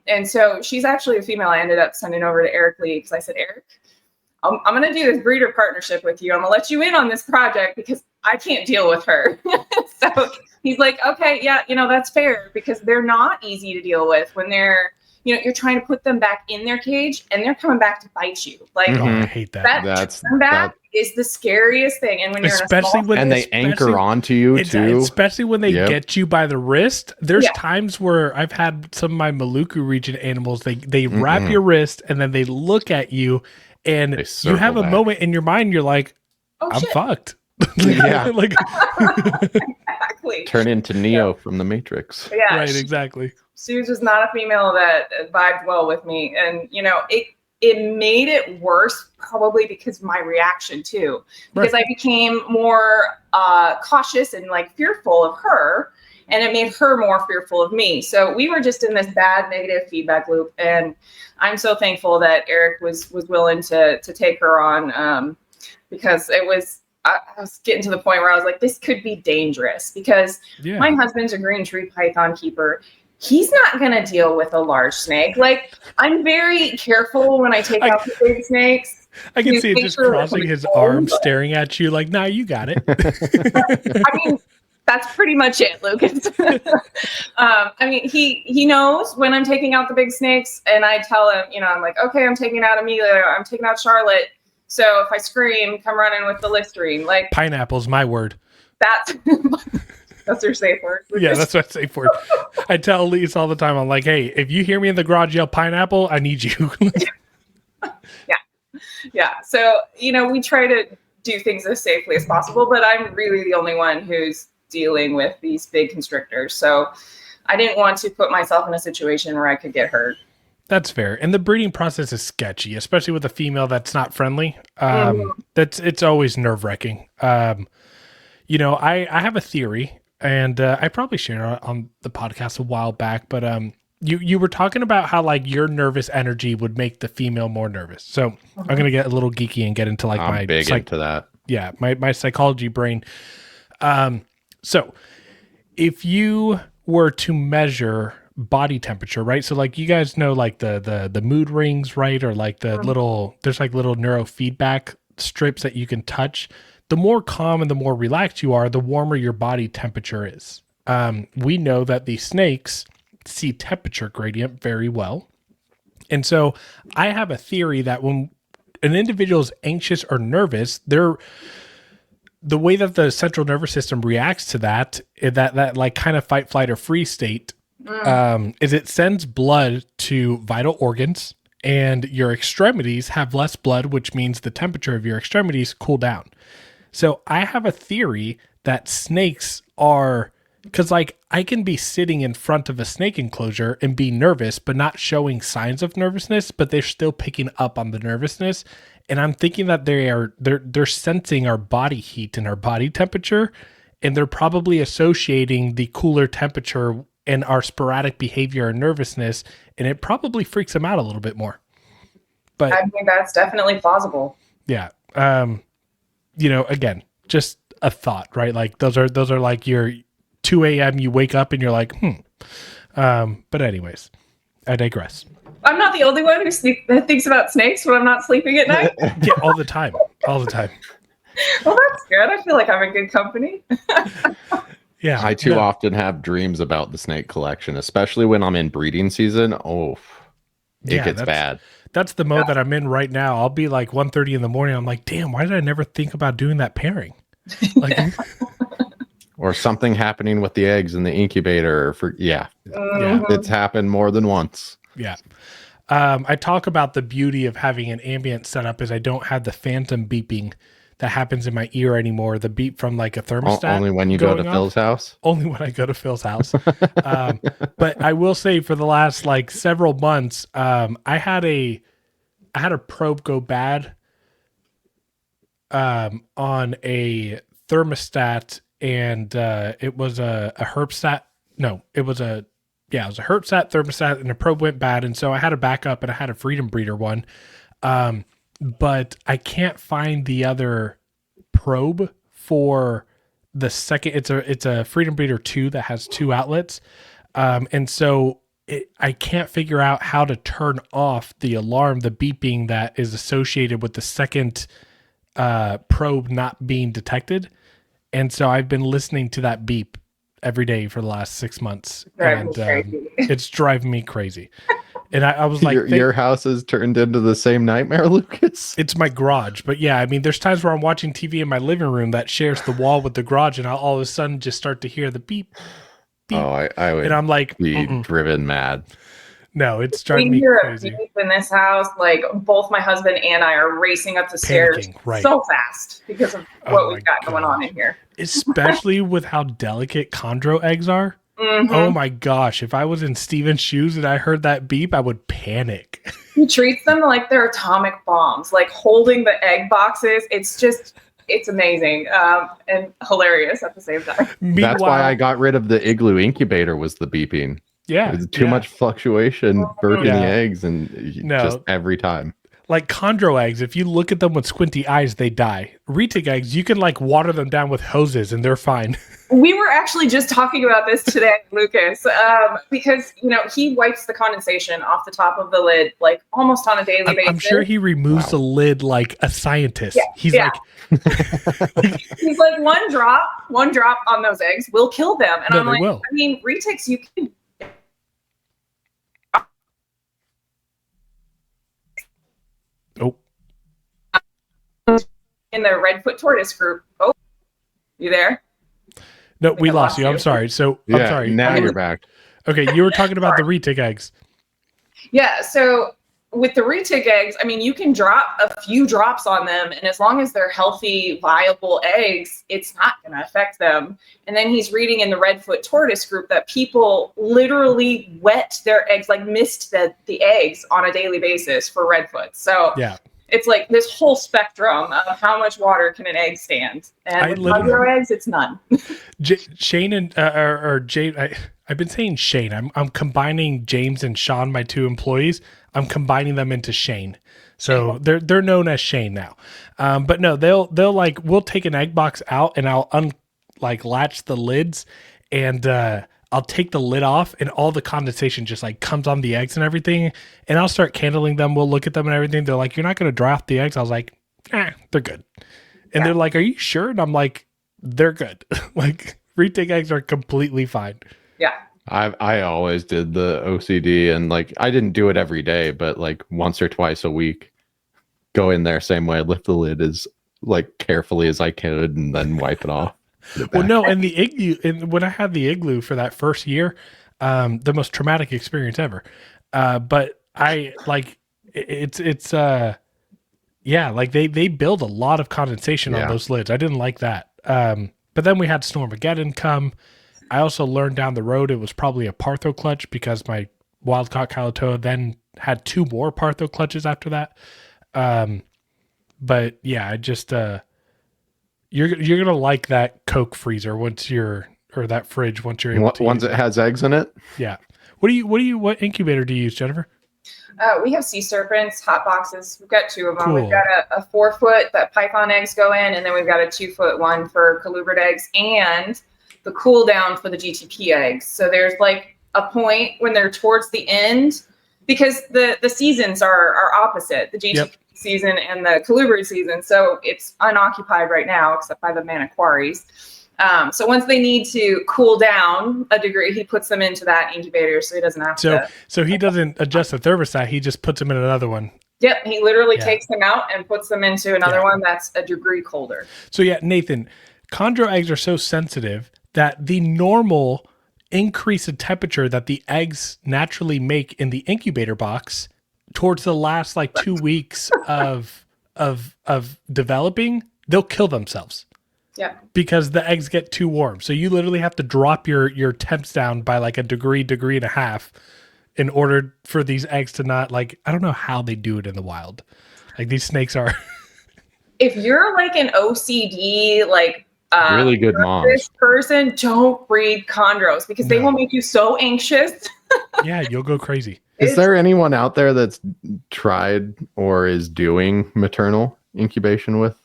And so she's actually a female I ended up sending over to Eric Lee because I said, Eric, I'm going to do this breeder partnership with you. I'm going to let you in on this project because I can't deal with her. So he's like, okay, yeah, that's fair because they're not easy to deal with when they're, you're trying to put them back in their cage and they're coming back to bite you. Like, I hate that. That is the scariest thing. And when you're they anchor onto you too. Especially when they get you by the wrist. There's times where I've had some of my Maluku region animals, they wrap your wrist and then they look at you and you have a moment in your mind. You're like, I'm fucked. Yeah. Like, exactly. Turn into Neo from the Matrix. Yeah. Right, exactly. She was just not a female that vibed well with me. And, it made it worse, probably because of my reaction too, because I became more cautious and like fearful of her, and it made her more fearful of me. So we were just in this bad negative feedback loop, and I'm so thankful that Eric was willing to take her on, because it was, I was getting to the point where I was like, this could be dangerous, because my husband's a green tree python keeper. He's not going to deal with a large snake. Like, I'm very careful when I take out the big snakes. I can see it just crossing his arms, staring at you like, nah, you got it. I mean, that's pretty much it, Lucas. I mean, he knows when I'm taking out the big snakes, and I tell him, you know, I'm like, okay, I'm taking out Amelia, I'm taking out Charlotte. So if I scream, come running with the Listerine. Like, pineapple's my word. That's your safe word. Yeah, that's my safe word. I tell Elise all the time, I'm like, hey, if you hear me in the garage yell pineapple, I need you. Yeah. So, you know, we try to do things as safely as possible, but I'm really the only one who's dealing with these big constrictors. So I didn't want to put myself in a situation where I could get hurt. That's fair. And the breeding process is sketchy, especially with a female that's not friendly. It's always nerve-wracking. You know, I have a theory, and I probably shared it on the podcast a while back, but you were talking about how like your nervous energy would make the female more nervous. So I'm going to get a little geeky and get into like I'm my big into that. Yeah, my psychology brain. So if you were to measure body temperature, right? So like you guys know like the mood rings, right? Or like the there's like little neurofeedback strips that you can touch. The more calm and the more relaxed you are, the warmer your body temperature is. We know that the snakes see temperature gradient very well. And so I have a theory that when an individual is anxious or nervous, the way that the central nervous system reacts to that like kind of fight, flight, or freeze state, is it sends blood to vital organs, and your extremities have less blood, which means the temperature of your extremities cool down. So I have a theory that snakes are, because like I can be sitting in front of a snake enclosure and be nervous, but not showing signs of nervousness, but they're still picking up on the nervousness. And I'm thinking that they're sensing our body heat and our body temperature, and they're probably associating the cooler temperature and our sporadic behavior and nervousness, and it probably freaks them out a little bit more. But I think that's definitely plausible. Yeah. You know, again, just a thought, right? Like those are like your 2 a.m. you wake up and you're like, but anyways, I digress. I'm not the only one who thinks about snakes when I'm not sleeping at night. Yeah, all the time. All the time. Well, that's good. I feel like I'm in good company. Yeah. I too often have dreams about the snake collection, especially when I'm in breeding season. Oh, it gets bad. That's the mode that I'm in right now. I'll be like 1:30 in the morning. I'm like, damn, why did I never think about doing that pairing? Like, or something happening with the eggs in the incubator. It's happened more than once. Yeah. I talk about the beauty of having an ambient setup is I don't have the phantom beeping that happens in my ear anymore. The beep from like a thermostat. Only when you go to Phil's house? Only when I go to Phil's house. But I will say for the last like several months, I had a probe go bad on a thermostat, and it was a herpstat. No, it was a herpstat thermostat, and the probe went bad. And so I had a backup, and I had a Freedom Breeder one. But I can't find the other probe for the second. It's a Freedom Breeder 2 that has 2 outlets. And so I can't figure out how to turn off the alarm, the beeping that is associated with the second probe not being detected. And so I've been listening to that beep every day for the last 6 months. It's driving me crazy. And I was like, your house has turned into the same nightmare, Lucas. It's my garage. But yeah, I mean, there's times where I'm watching TV in my living room that shares the wall with the garage, and I'll all of a sudden just start to hear the beep. Beep. Oh, I would, and I'm like, be driven mad. No, it's driving me crazy. Beep in this house, like both my husband and I are racing up the stairs so fast because of what we've got going on in here. Especially with how delicate chondro eggs are. Mhm. Oh my gosh. If I was in Steven's shoes and I heard that beep, I would panic. He treats them like they're atomic bombs, like holding the egg boxes. It's amazing and hilarious at the same time. That's why I got rid of the igloo incubator was the beeping. Yeah. There's too much fluctuation burping Yeah. the eggs and just every time. Like chondro eggs, if you look at them with squinty eyes, they die. Retic eggs, you can like water them down with hoses and they're fine. We were actually just talking about this today, Lucas, because, he wipes the condensation off the top of the lid, like almost on a daily basis. I'm sure he removes the lid like a scientist. Yeah, He's yeah. like, He's like, one drop on those eggs will kill them. And No, I'm they like, will. I mean, Retics, you can. oh, In the Redfoot tortoise group. Oh, you there? no, think we I lost lost you. I'm you. sorry. So Yeah, I'm sorry. now you're back. Okay, you were talking about the retic eggs. Yeah, so with the retic eggs, I mean, you can drop a few drops on them, and as long as they're healthy, viable eggs, it's not going to affect them. And then he's reading in the Redfoot tortoise group that people literally wet their eggs, like mist the eggs on a daily basis for Redfoot. So Yeah. it's like this whole spectrum of how much water can an egg stand. And with micro eggs, it's none. Shane and or Jane, I've been saying Shane. I'm combining James and Sean, my two employees. I'm combining them into Shane, so they're known as Shane now. But no, they'll like we'll take an egg box out and I'll latch the lids and I'll take the lid off and all the condensation just like comes on the eggs and everything. And I'll start candling them. We'll look at them and everything. They're like, "You're not going to dry off the eggs." I was like, they're good. And they're like, "Are you sure?" And I'm like, "They're good." Like retic eggs are completely fine. Yeah. I always did the OCD and like I didn't do it every day, but like once or twice a week, go in there same way, lift the lid as like carefully as I could, and then wipe it off. Well, no, and the igloo, and when I had the igloo for that first year, the most traumatic experience ever. But I like it's like they build a lot of condensation on those lids. I didn't like that. But then we had Stormageddon come. I also learned down the road it was probably a Partho clutch because my wild-caught Kalatoa then had two more Partho clutches after that. But yeah, I just you're gonna like that Coke freezer or that fridge once you're able to once it has eggs in it. Yeah. What incubator do you use, Jennifer? We have sea serpents, hot boxes. We've got two of them. Cool. We've got a 4-foot that python eggs go in, and then we've got a 2-foot one for colubrid eggs, and the cool down for the GTP eggs. So there's like a point when they're towards the end, because the seasons are opposite, the GTP season and the colubrid season. So it's unoccupied right now, except by the manaquaries. So once they need to cool down a degree, he puts them into that incubator so he doesn't have to. So he doesn't adjust the thermostat. He just puts them in another one. Yep. He literally takes them out and puts them into another one that's a degree colder. So yeah, Nathan, chondro eggs are so sensitive that the normal increase in temperature that the eggs naturally make in the incubator box towards the last like 2 weeks of developing, they'll kill themselves. Yeah. Because the eggs get too warm. So you literally have to drop your temps down by like a degree and a half in order for these eggs to not like, I don't know how they do it in the wild. Like these snakes are. If you're like an OCD, like really good moms, this person, don't breed chondros because they will make you so anxious. Yeah, you'll go crazy. Is there anyone out there that's tried or is doing maternal incubation with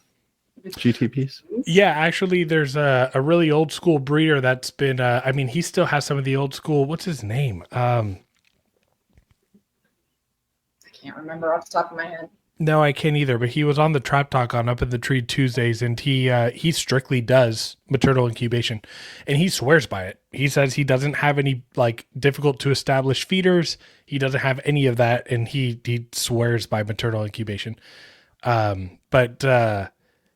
GTPs? Yeah, actually, there's a really old school breeder that's been. I mean, he still has some of the old school. What's his name? I can't remember off the top of my head. No, I can't either. But he was on the Trap Talk on Up in the Tree Tuesdays, and he strictly does maternal incubation, and he swears by it. He says he doesn't have any like difficult to establish feeders. He doesn't have any of that, and he swears by maternal incubation. But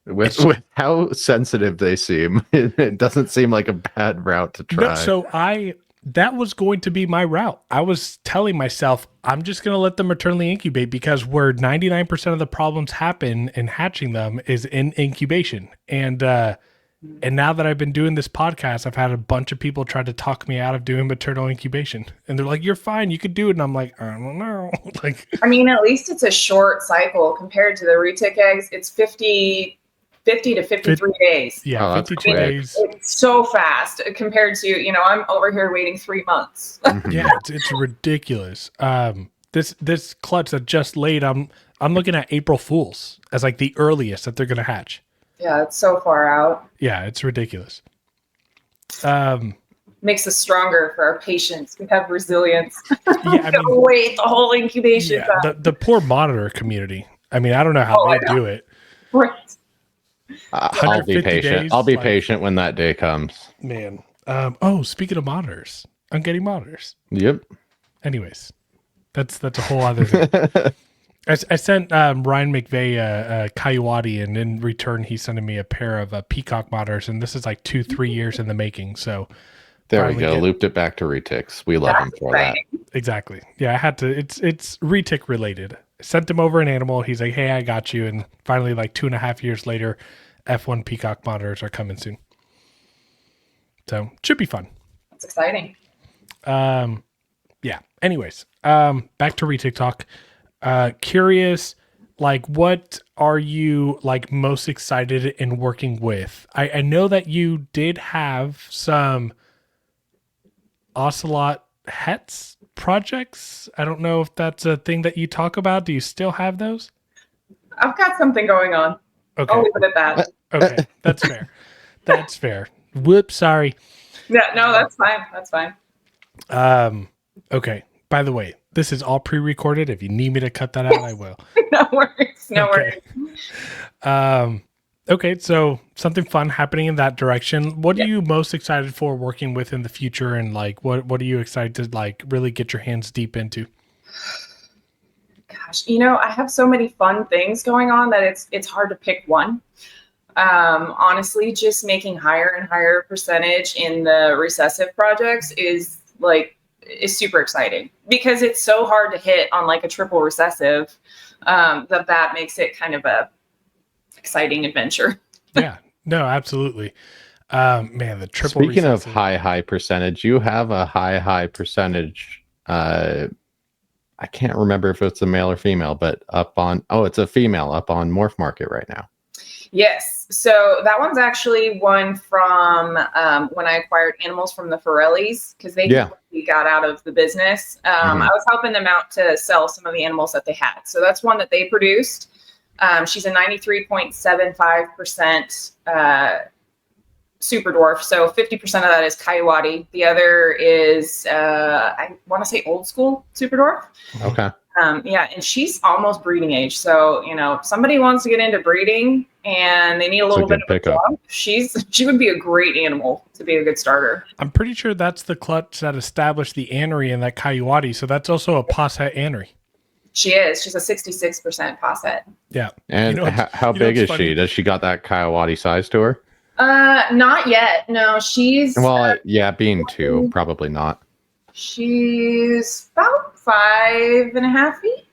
with how sensitive they seem, it doesn't seem like a bad route to try. No, so that was going to be my route. I was telling myself, I'm just going to let them maternally incubate because where 99% of the problems happen in hatching them is in incubation. And And now that I've been doing this podcast, I've had a bunch of people try to talk me out of doing maternal incubation. And they're like, you're fine, you could do it. And I'm like, I don't know. Like, I mean, at least it's a short cycle compared to the retic eggs. It's 50 to 53 days. yeah, Oh, that's 52 quick. days. It's so fast compared to, I'm over here waiting 3 months. Mhm. Yeah, it's ridiculous. This clutch that just laid, I'm looking at April Fools as like the earliest that they're gonna hatch. Yeah, it's so far out. Yeah, it's ridiculous. Makes us stronger for our patients. We have resilience. Yeah, I mean, Wait the whole incubation yeah, time. the poor monitor community. I mean, I don't know how Oh, they I know. do it. Right. I'll be 150 patient. days, I'll be like- patient when that day comes. Man. Speaking of monitors, I'm getting monitors. Yep. Anyways, that's a whole other thing. I sent Ryan McVeigh a Coyote, and in return, he's sending me a pair of Peacock monitors, and this is like 2-3 years in the making. So There we Finally go. get- Looped it back to Retics. We love him for Right. exactly, yeah, I had to. It's retic related. I sent him over an animal. He's like, hey, I got you. And finally, like 2.5 years later, F1 Peacock monitors are coming soon. So should be fun. That's exciting. Yeah. Anyways, back to Retic talk. Curious, like, what are you like most excited in working with? I know that you did have some ocelot hets projects. I don't know if that's a thing that you talk about. Do you still have those? I've got something going on. Okay. I'll leave it at that. Okay. That's fair. That's fair. Whoops. Sorry. Yeah, no, that's fine. That's fine. Okay. By the way, this is all pre-recorded. If you need me to cut that out, I will. No worries. No Okay. worries. Okay, so something fun happening in that direction. What are you most excited for working with in the future, and like what are you excited to like really get your hands deep into? Gosh, I have so many fun things going on that it's hard to pick one. Honestly, just making higher and higher percentage in the recessive projects is super exciting because it's so hard to hit on like a triple recessive that makes it kind of a exciting adventure. Yeah, no, absolutely. Man, the triple. Speaking of recessive- high percentage, you have a high percentage. I can't remember if it's a male or female, but it's a female up on Morph Market right now. Yes. So that one's actually one from when I acquired animals from the Forellis because they got out of the business. I was helping them out to sell some of the animals that they had. So that's one that they produced. She's a 93.75% Super Dwarf. So 50% of that is Coyote. The other is, I want to say old school Super Dwarf. Okay. And she's almost breeding age. So, if somebody wants to get into breeding and they need a little bit of a jump, she would be a great animal to be a good starter. I'm pretty sure that's the clutch that established the anery in that Coyote. So that's also a posset anery. She is. She's a 66% posset. Yeah. And how big is she? Does she got that Coyote size to her? Not yet. No, she's... being 2, probably not. She's about 5.5 feet.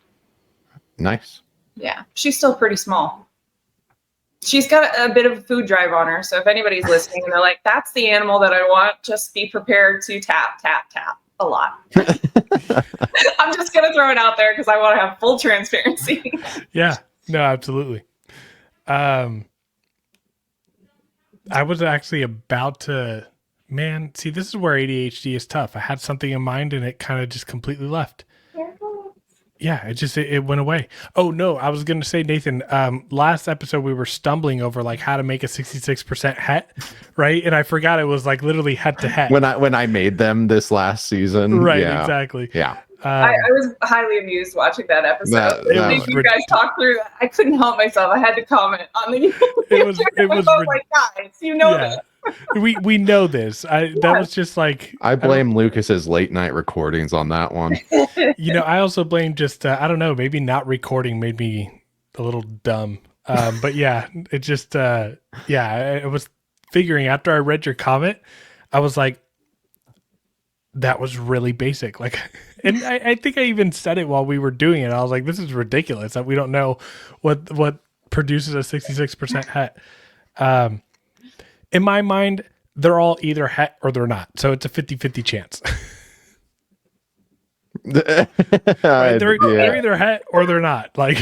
Nice. Yeah, she's still pretty small. She's got a bit of a food drive on her. So if anybody's listening and they're like, that's the animal that I want, just be prepared to tap a lot. I'm just going to throw it out there because I want to have full transparency. Yeah, no, absolutely. I was actually about to, see, this is where ADHD is tough. I had something in mind and it kind of just completely left. Yeah, it went away. Oh no, I was going to say, Nathan, last episode we were stumbling over like how to make a 66% het, right? And I forgot it was like literally het to het. When I made them this last season. Right, yeah. exactly. Yeah. I was highly amused watching that episode. That You guys talk through that. I couldn't help myself. I had to comment on the. It was like, guys, this. we know this. That was just like I blame Lucas's late night recordings on that one. I also blame just I don't know, maybe not recording made me a little dumb. But yeah, it just I was figuring after I read your comment, I was like, that was really basic. Like, and I think I even said it while we were doing it. I was like, this is ridiculous that we don't know what produces a 66% het. in my mind, they're all either het or they're not. So it's a 50-50 chance. Right? They're either het or they're not. Like,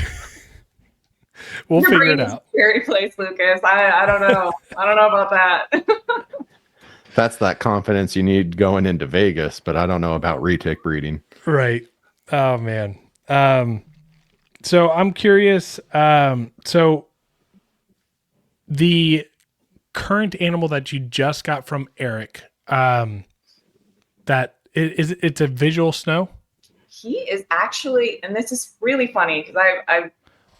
we'll Your figure brain it is out. a scary place, Lucas. I don't know. I don't know about that. That's that confidence you need going into Vegas, but I don't know about retic breeding. Right. Oh man. So I'm curious. So the current animal that you just got from Eric, it's a visual snow. He is actually, and this is really funny because I've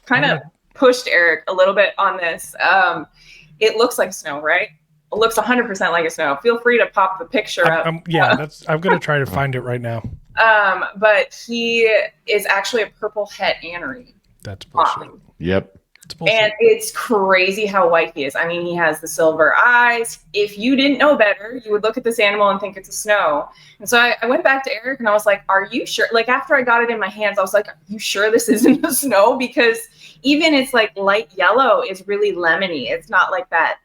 kind of pushed Eric a little bit on this. It looks like snow, right? It looks 100% like a snow. Feel free to pop the picture up. I'm going to try to find it right now. But he is actually a purple het anery. That's bullshit. Yep. It's bullshit. And it's crazy how white he is. I mean, he has the silver eyes. If you didn't know better, you would look at this animal and think it's a snow. And so I went back to Eric and I was like, are you sure? Like after I got it in my hands, I was like, are you sure this isn't a snow? Because even it's like light yellow is really lemony. It's not like that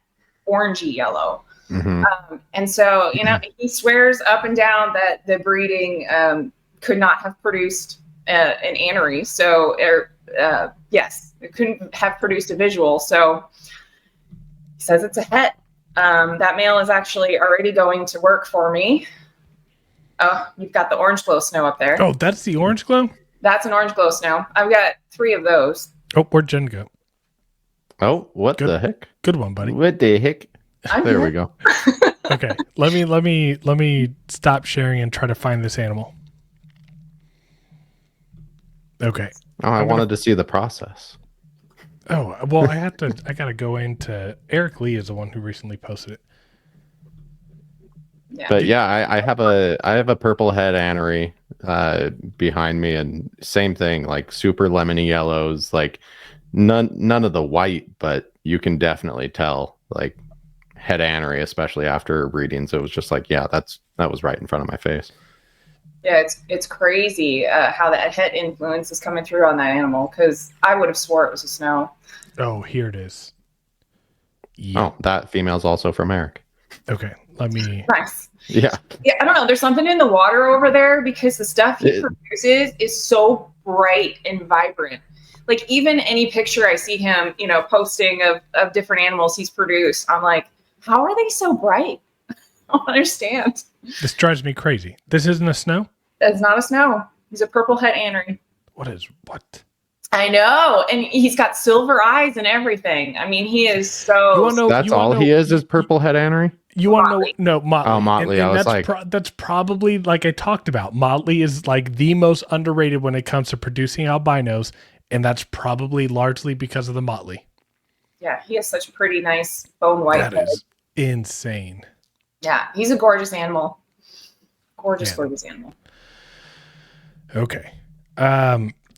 orangey yellow. Mm-hmm. And so, he swears up and down that the breeding could not have produced an anery. So, yes, it couldn't have produced a visual. So he says it's a het. That male is actually already going to work for me. Oh, you've got the orange glow snow up there. Oh, that's the orange glow? That's an orange glow snow. I've got 3 of those. Oh, where'd Jen go? Oh, what the heck? Good one, buddy. What the heck? There we go. Okay, let me stop sharing and try to find this animal. Okay. Oh, I wanted to see the process. Oh, well, I gotta go into Eric Lee is the one who recently posted it. Yeah. But yeah, I have a purple head anery behind me, and same thing, like super lemony yellows, like none of the white, but you can definitely tell like head anery, especially after breeding. So it was just like, yeah, that was right in front of my face. Yeah, it's crazy how that het influence is coming through on that animal, because I would have swore it was a snow. Oh, here it is. Yeah. Oh, that female's also from Eric. Okay, let me. Nice. Yeah. Yeah, I don't know. There's something in the water over there because the stuff he produces is so bright and vibrant. Like even any picture I see him, posting of different animals he's produced, I'm like, how are they so bright? I don't understand. This drives me crazy. This isn't a snow? That's not a snow. He's a purple het anery. What? I know. And he's got silver eyes and everything. I mean, he is so... That's all he is purple head anery? You want to know? No, Motley. Oh, Motley. And I was like... that's probably, like I talked about, Motley is like the most underrated when it comes to producing albinos, and that's probably largely because of the Motley. Yeah, he has such a pretty nice bone white That head. is insane. Yeah, he's a gorgeous animal. Gorgeous animal. Okay.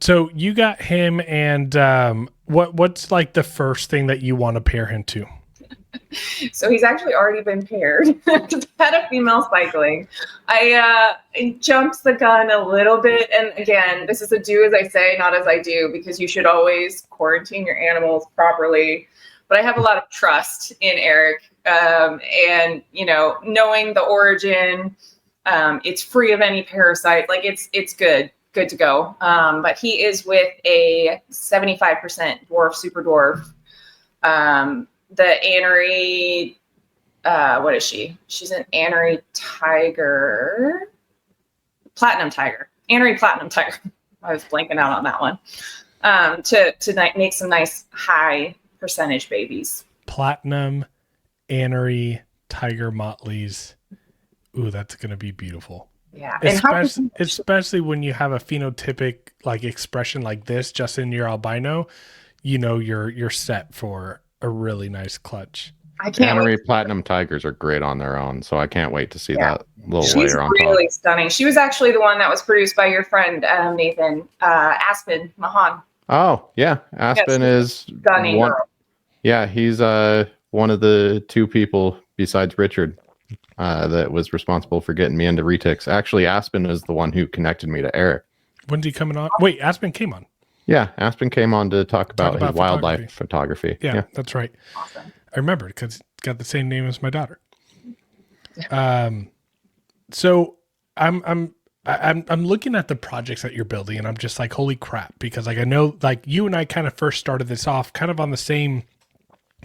So you got him, and what's like the first thing that you want to pair him to? So he's actually already been paired. Had a female cycling. I jumped the gun a little bit, and again, this is a do as I say, not as I do, because you should always quarantine your animals properly. But I have a lot of trust in Eric, and knowing the origin, it's free of any parasite. Like it's good to go. But he is with a 75% dwarf, super dwarf. The anery, what is she? She's an anery tiger, platinum tiger, anery platinum tiger. I was blanking out on that one. To make some nice high percentage babies. Platinum, anery, tiger motleys. Ooh, that's gonna be beautiful. Yeah, especially when you have a phenotypic like expression like this just in your albino, you're set for a really nice clutch. I can't wait. Platinum tigers are great on their own, so I can't wait to see that little layer on top. She's really stunning. She was actually the one that was produced by your friend Nathan, Aspen Mahan. Oh yeah, Aspen is stunning one. girl. Yeah, he's one of the 2 people besides Richard that was responsible for getting me into retics. Actually, Aspen is the one who connected me to Eric. When's he coming on? Wait, Aspen came on. Yeah, Aspen came on to talk about his wildlife photography. Yeah, that's right. Awesome. I remember because It's got the same name as my daughter. So I'm looking at the projects that you're building, and I'm just like, holy crap, because like I know like you and I kind of first started this off kind of on the same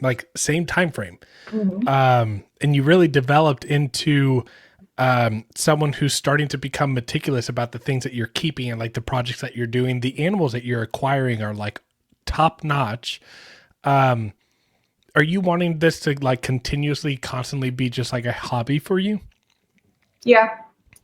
time frame. And you really developed into someone who's starting to become meticulous about the things that you're keeping and like the projects that you're doing. The animals that you're acquiring are like top notch. Are you wanting this to like continuously, constantly be just like a hobby for you? Yeah,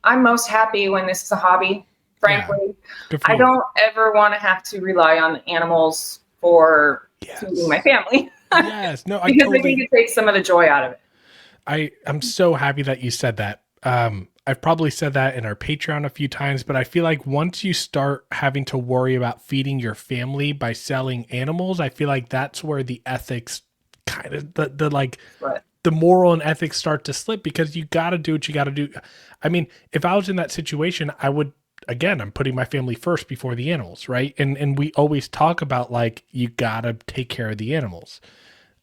I'm most happy when this is a hobby, frankly. Good for I you. don't ever want to have to rely on the animals for feeding my family. Yes. No, I because totally I think it takes some of the joy out of it. I'm so happy that you said that. I've probably said that in our Patreon a few times, but I feel like once you start having to worry about feeding your family by selling animals, I feel like that's where the ethics kind of the moral and ethics start to slip, because you got to do what you got to do. I mean, if I was in that situation, I would, again, I'm putting my family first before the animals, right? And we always talk about like, you got to take care of the animals.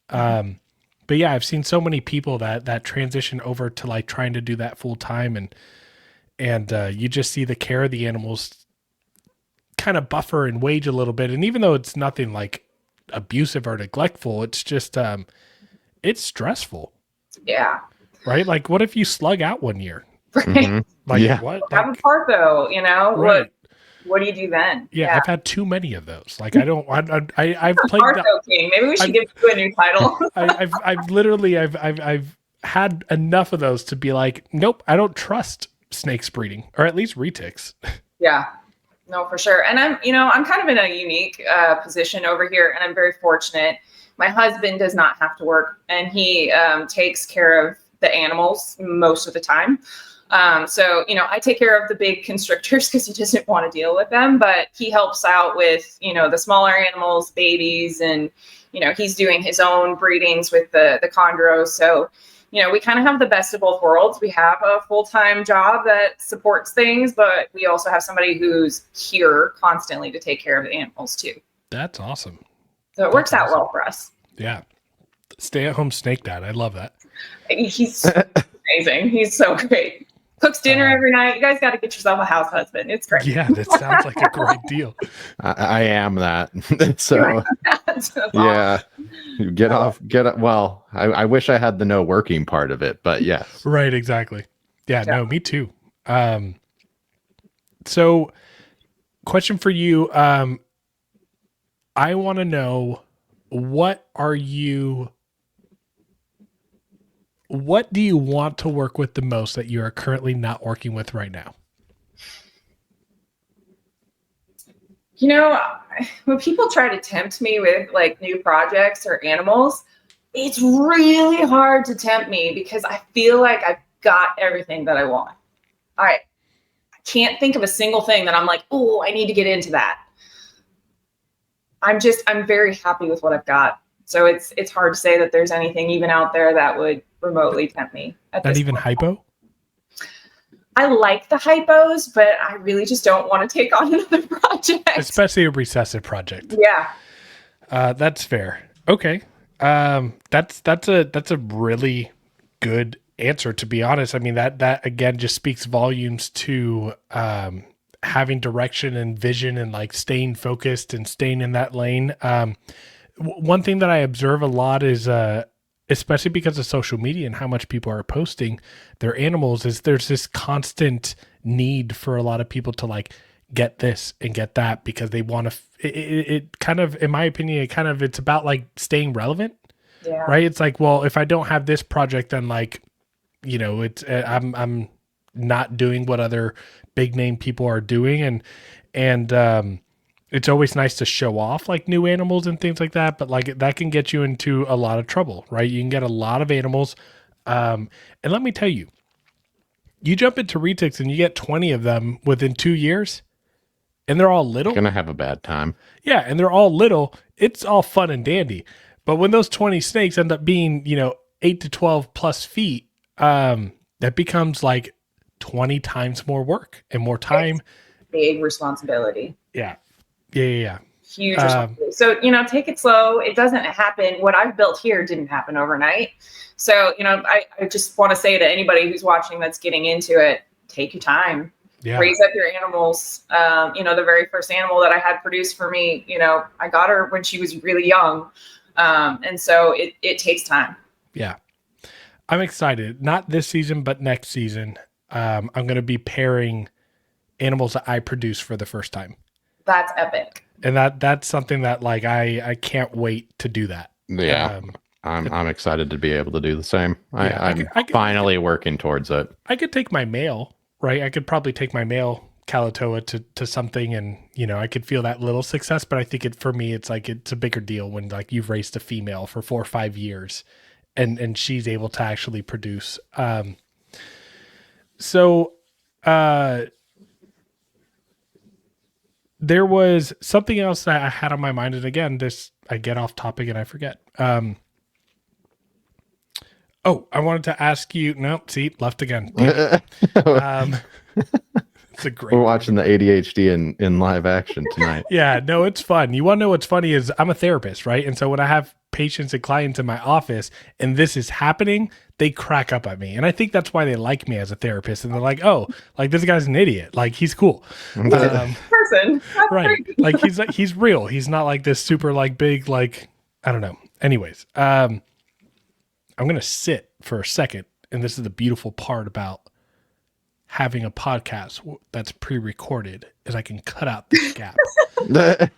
But yeah, I've seen so many people that transition over to like trying to do that full time, and you just see the care of the animals kind of buffer and wage a little bit. And even though it's nothing like abusive or neglectful, it's just it's stressful. Yeah. Right? Like, what if you slug out one year? Right. Like, Yeah. what? Have a part though, you know? Right. What do you do then? Yeah, I've had too many of those. Like, I've played Parto King. Maybe we should give you a new title. I've literally had enough of those to be like, nope, I don't trust snakes breeding, or at least retics. Yeah, no, for sure. And I'm kind of in a unique position over here, and I'm very fortunate. My husband does not have to work, and he takes care of the animals most of the time. So, I take care of the big constrictors because he doesn't want to deal with them, but he helps out with, the smaller animals, babies, and, he's doing his own breedings with the chondros. So, we kind of have the best of both worlds. We have a full-time job that supports things, but we also have somebody who's here constantly to take care of the animals too. That's awesome. So it works out well for us. Yeah. Stay-at-home snake dad. I love that. He's amazing. He's so great. Cooks dinner every night. You guys got to get yourself a house husband. It's great. Yeah, that sounds like a great deal. I am that. So yeah, get off. Well, I wish I had the no working part of it, but yes. Right. Exactly. Yeah. No, me too. So question for you. I want to know, what do you want to work with the most that you are currently not working with right now? When people try to tempt me with like new projects or animals, it's really hard to tempt me because I feel like I've got everything that I want. I can't think of a single thing that I'm like, oh, I need to get into that. I'm very happy with what I've got. So it's hard to say that there's anything even out there that would remotely tempt me. Not even hypo? I like the hypos, but I really just don't want to take on another project. Especially a recessive project. Yeah. That's fair. Okay. That's a really good answer, to be honest. I mean, that again just speaks volumes to having direction and vision and like staying focused and staying in that lane. One thing that I observe a lot is, especially because of social media and how much people are posting their animals, is there's this constant need for a lot of people to like get this and get that because they want to, it kind of, in my opinion, it's about like staying relevant, right? It's like, well, if I don't have this project, then like, it's, I'm not doing what other big name people are doing. And it's always nice to show off like new animals and things like that, but like that can get you into a lot of trouble, right? You can get a lot of animals. And let me tell you, you jump into retics and you get 20 of them within 2 years and they're all little. Gonna have a bad time. Yeah. And they're all little. It's all fun and dandy. But when those 20 snakes end up being, 8 to 12 plus feet, that becomes like 20 times more work and more time. It's big responsibility. Yeah. Yeah. Huge responsibility. So, take it slow. It doesn't happen. What I've built here didn't happen overnight. So, I just want to say to anybody who's watching that's getting into it, take your time. Yeah. Raise up your animals. The very first animal that I had produced for me, I got her when she was really young. And so it takes time. Yeah. I'm excited. Not this season, but next season. I'm going to be pairing animals that I produce for the first time. That's epic. And that's something that like I can't wait to do that. Yeah. I'm excited to be able to do the same. Yeah, I'm finally working towards it. I could take my male, right? I could probably take my male Kalatoa to something, and I could feel that little success. But I think for me, it's like it's a bigger deal when like you've raised a female for 4 or 5 years, and she's able to actually produce. There was something else that I had on my mind, and again, I get off topic and I forget. I wanted to ask you. No, see, left again. It's a great. We're watching the ADHD in live action tonight. Yeah, no, it's fun. You want to know what's funny is I'm a therapist, right? And so when I have patients and clients in my office and this is happening, they crack up at me. And I think that's why they like me as a therapist. And they're like, oh, like this guy's an idiot. Like he's cool. Person. That's right. great. Like he's real. He's not like this super like big, like, I don't know. Anyways, I'm going to sit for a second. And this is the beautiful part about having a podcast that's pre-recorded is I can cut out this gap. The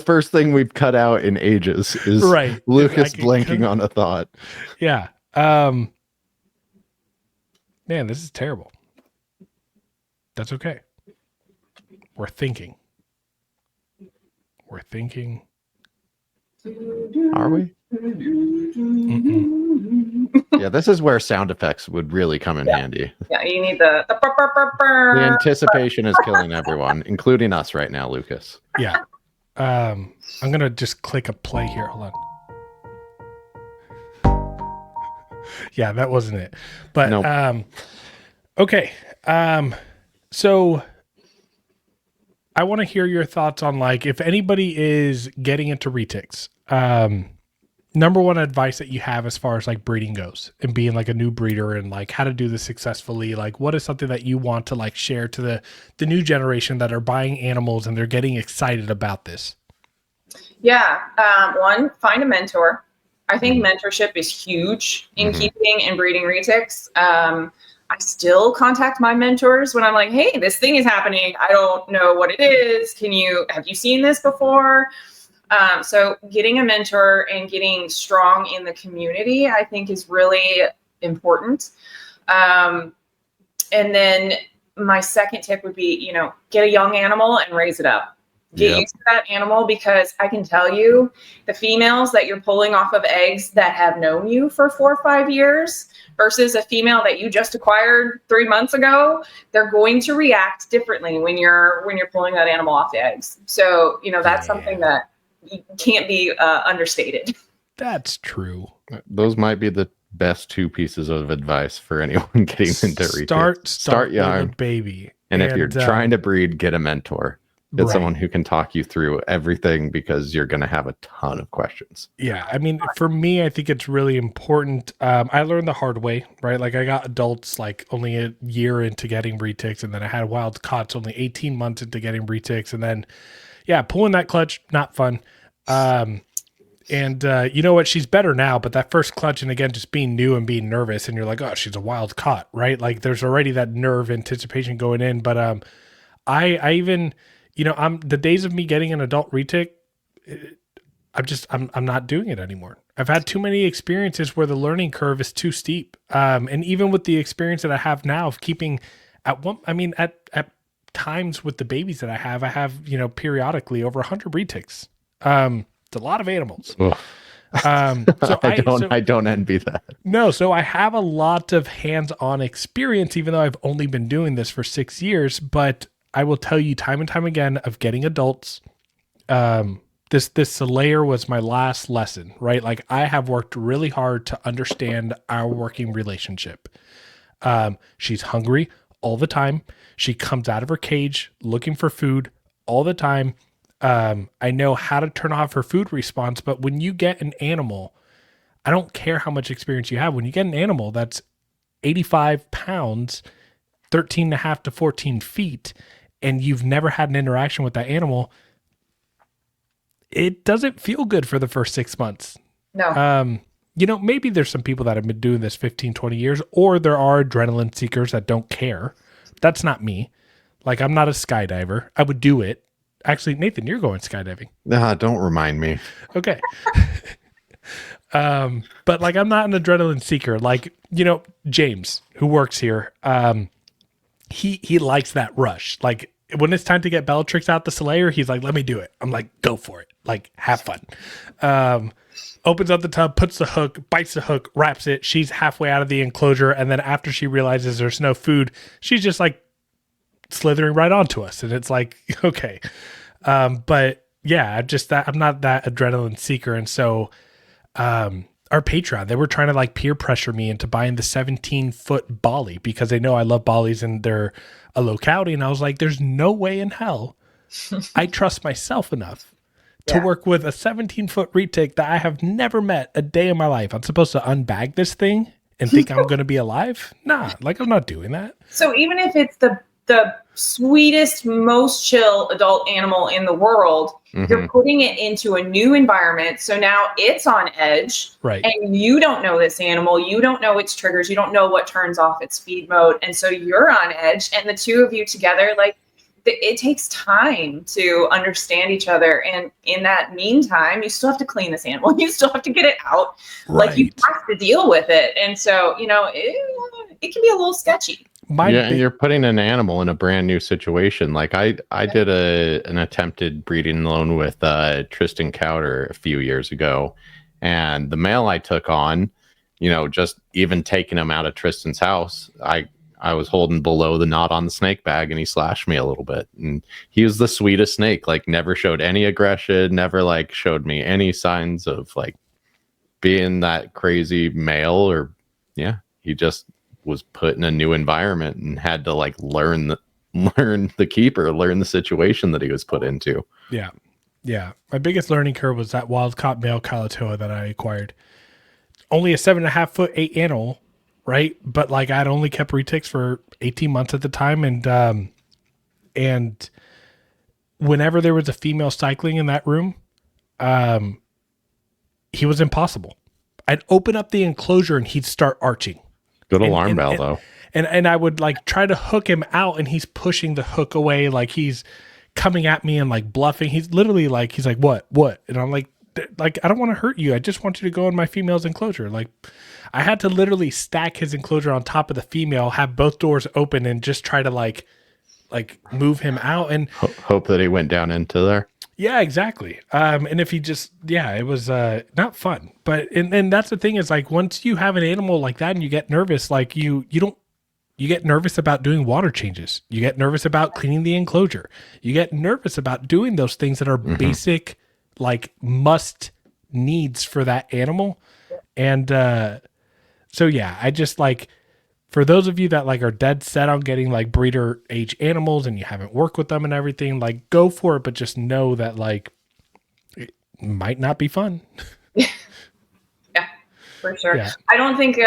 first thing we've cut out in ages is right. Lucas blanking on a thought. Yeah. Man, this is terrible. That's okay. We're thinking. Are we? Mm-mm. Yeah, this is where sound effects would really come in handy. Yeah, you need the The anticipation is killing everyone, including us right now, Lucas. Yeah. I'm going to just click a play here. Hold on. Yeah, that wasn't it. But, Nope. Okay. So I want to hear your thoughts on like, if anybody is getting into retics, number one advice that you have as far as like breeding goes and being like a new breeder and like how to do this successfully, like what is something that you want to like share to the new generation that are buying animals and they're getting excited about this? Yeah. One, find a mentor. I think mentorship is huge in keeping and breeding retics. I still contact my mentors when I'm like, hey, this thing is happening. I don't know what it is. Have you seen this before? So getting a mentor and getting strong in the community, I think is really important. And then my second tip would be, get a young animal and raise it up. Get used to that animal, because I can tell you the females that you're pulling off of eggs that have known you for 4 or 5 years versus a female that you just acquired 3 months ago, they're going to react differently when you're pulling that animal off the eggs. So, that's something that can't be understated. That's true. Those might be the best 2 pieces of advice for anyone getting into retics. Start young, with a baby. And if you're trying to breed, get a mentor. Get someone who can talk you through everything, because you're going to have a ton of questions. Yeah. I mean, for me, I think it's really important. I learned the hard way, right? Like I got adults like only a year into getting retics, and then I had wild cots only 18 months into getting retics. And then, pulling that clutch, not fun. And you know what? She's better now, but that first clutch, and again, just being new and being nervous, and you're like, oh, she's a wild caught, right? Like there's already that nerve anticipation going in. But I even, I'm the days of me getting an adult retic, I'm not doing it anymore. I've had too many experiences where the learning curve is too steep. And even with the experience that I have now of keeping at times with the babies that I have, periodically over 100 retics. It's a lot of animals. So I don't envy that. No, so I have a lot of hands-on experience, even though I've only been doing this for 6 years. But I will tell you time and time again of getting adults. This layer was my last lesson, right? Like I have worked really hard to understand our working relationship. She's hungry all the time. She comes out of her cage looking for food all the time. I know how to turn off her food response, but when you get an animal, I don't care how much experience you have. When you get an animal that's 85 pounds, 13 and a half to 14 feet, and you've never had an interaction with that animal, it doesn't feel good for the first 6 months. No. Maybe there's some people that have been doing this 15, 20 years, or there are adrenaline seekers that don't care. That's not me. Like, I'm not a skydiver. I would do it. Actually, Nathan, you're going skydiving. Don't remind me. Okay. But like, I'm not an adrenaline seeker. Like, James, who works here, he likes that rush. Like, when it's time to get Bellatrix out the Slayer, he's like, let me do it. I'm like, go for it. Like, have fun. Opens up the tub, puts the hook, bites the hook, wraps it. She's halfway out of the enclosure. And then after she realizes there's no food, she's just like slithering right onto us. And it's like, okay. But yeah, I'm not that adrenaline seeker. And so, our Patreon, they were trying to like peer pressure me into buying the 17-foot Bali because they know I love Balis and they're a locality. And I was like, there's no way in hell I trust myself enough to work with a 17-foot retic that I have never met a day in my life. I'm supposed to unbag this thing and think I'm going to be alive? Nah, like, I'm not doing that. So even if it's the sweetest, most chill adult animal in the world, you're putting it into a new environment. So now it's on edge, right? And you don't know this animal. You don't know its triggers. You don't know what turns off its feed mode. And so you're on edge, and the two of you together, like, it takes time to understand each other. And in that meantime, you still have to clean this animal. You still have to get it out. Right. Like, you have to deal with it. And so, it can be a little sketchy. And you're putting an animal in a brand new situation. Like, I did an attempted breeding loan with Tristan Cowder a few years ago, and the male I took on, just even taking him out of Tristan's house, I was holding below the knot on the snake bag, and he slashed me a little bit. And he was the sweetest snake, like, never showed any aggression, never like showed me any signs of like being that crazy male, or he just was put in a new environment and had to like learn the keeper, learn the situation that he was put into. Yeah. My biggest learning curve was that wild caught male Kalatoa that I acquired. Only a 7.5 foot 8 animal, right? But like, I'd only kept retics for 18 months at the time. And whenever there was a female cycling in that room, he was impossible. I'd open up the enclosure and he'd start arching. Good alarm bell, though. And I would like try to hook him out, and he's pushing the hook away. Like, he's coming at me and like bluffing. He's literally like, he's like, what? And I'm like, I don't want to hurt you. I just want you to go in my female's enclosure. Like, I had to literally stack his enclosure on top of the female, have both doors open, and just try to like move him out and hope that he went down into there. Yeah, exactly. And if he just, it was not fun. But and that's the thing, is like, once you have an animal like that and you get nervous, like you get nervous about doing water changes. You get nervous about cleaning the enclosure. You get nervous about doing those things that are basic, like, must needs for that animal. And so I just like, for those of you that like are dead set on getting like breeder age animals and you haven't worked with them and everything, like, go for it, but just know that like it might not be fun. Yeah, for sure. Yeah. I don't think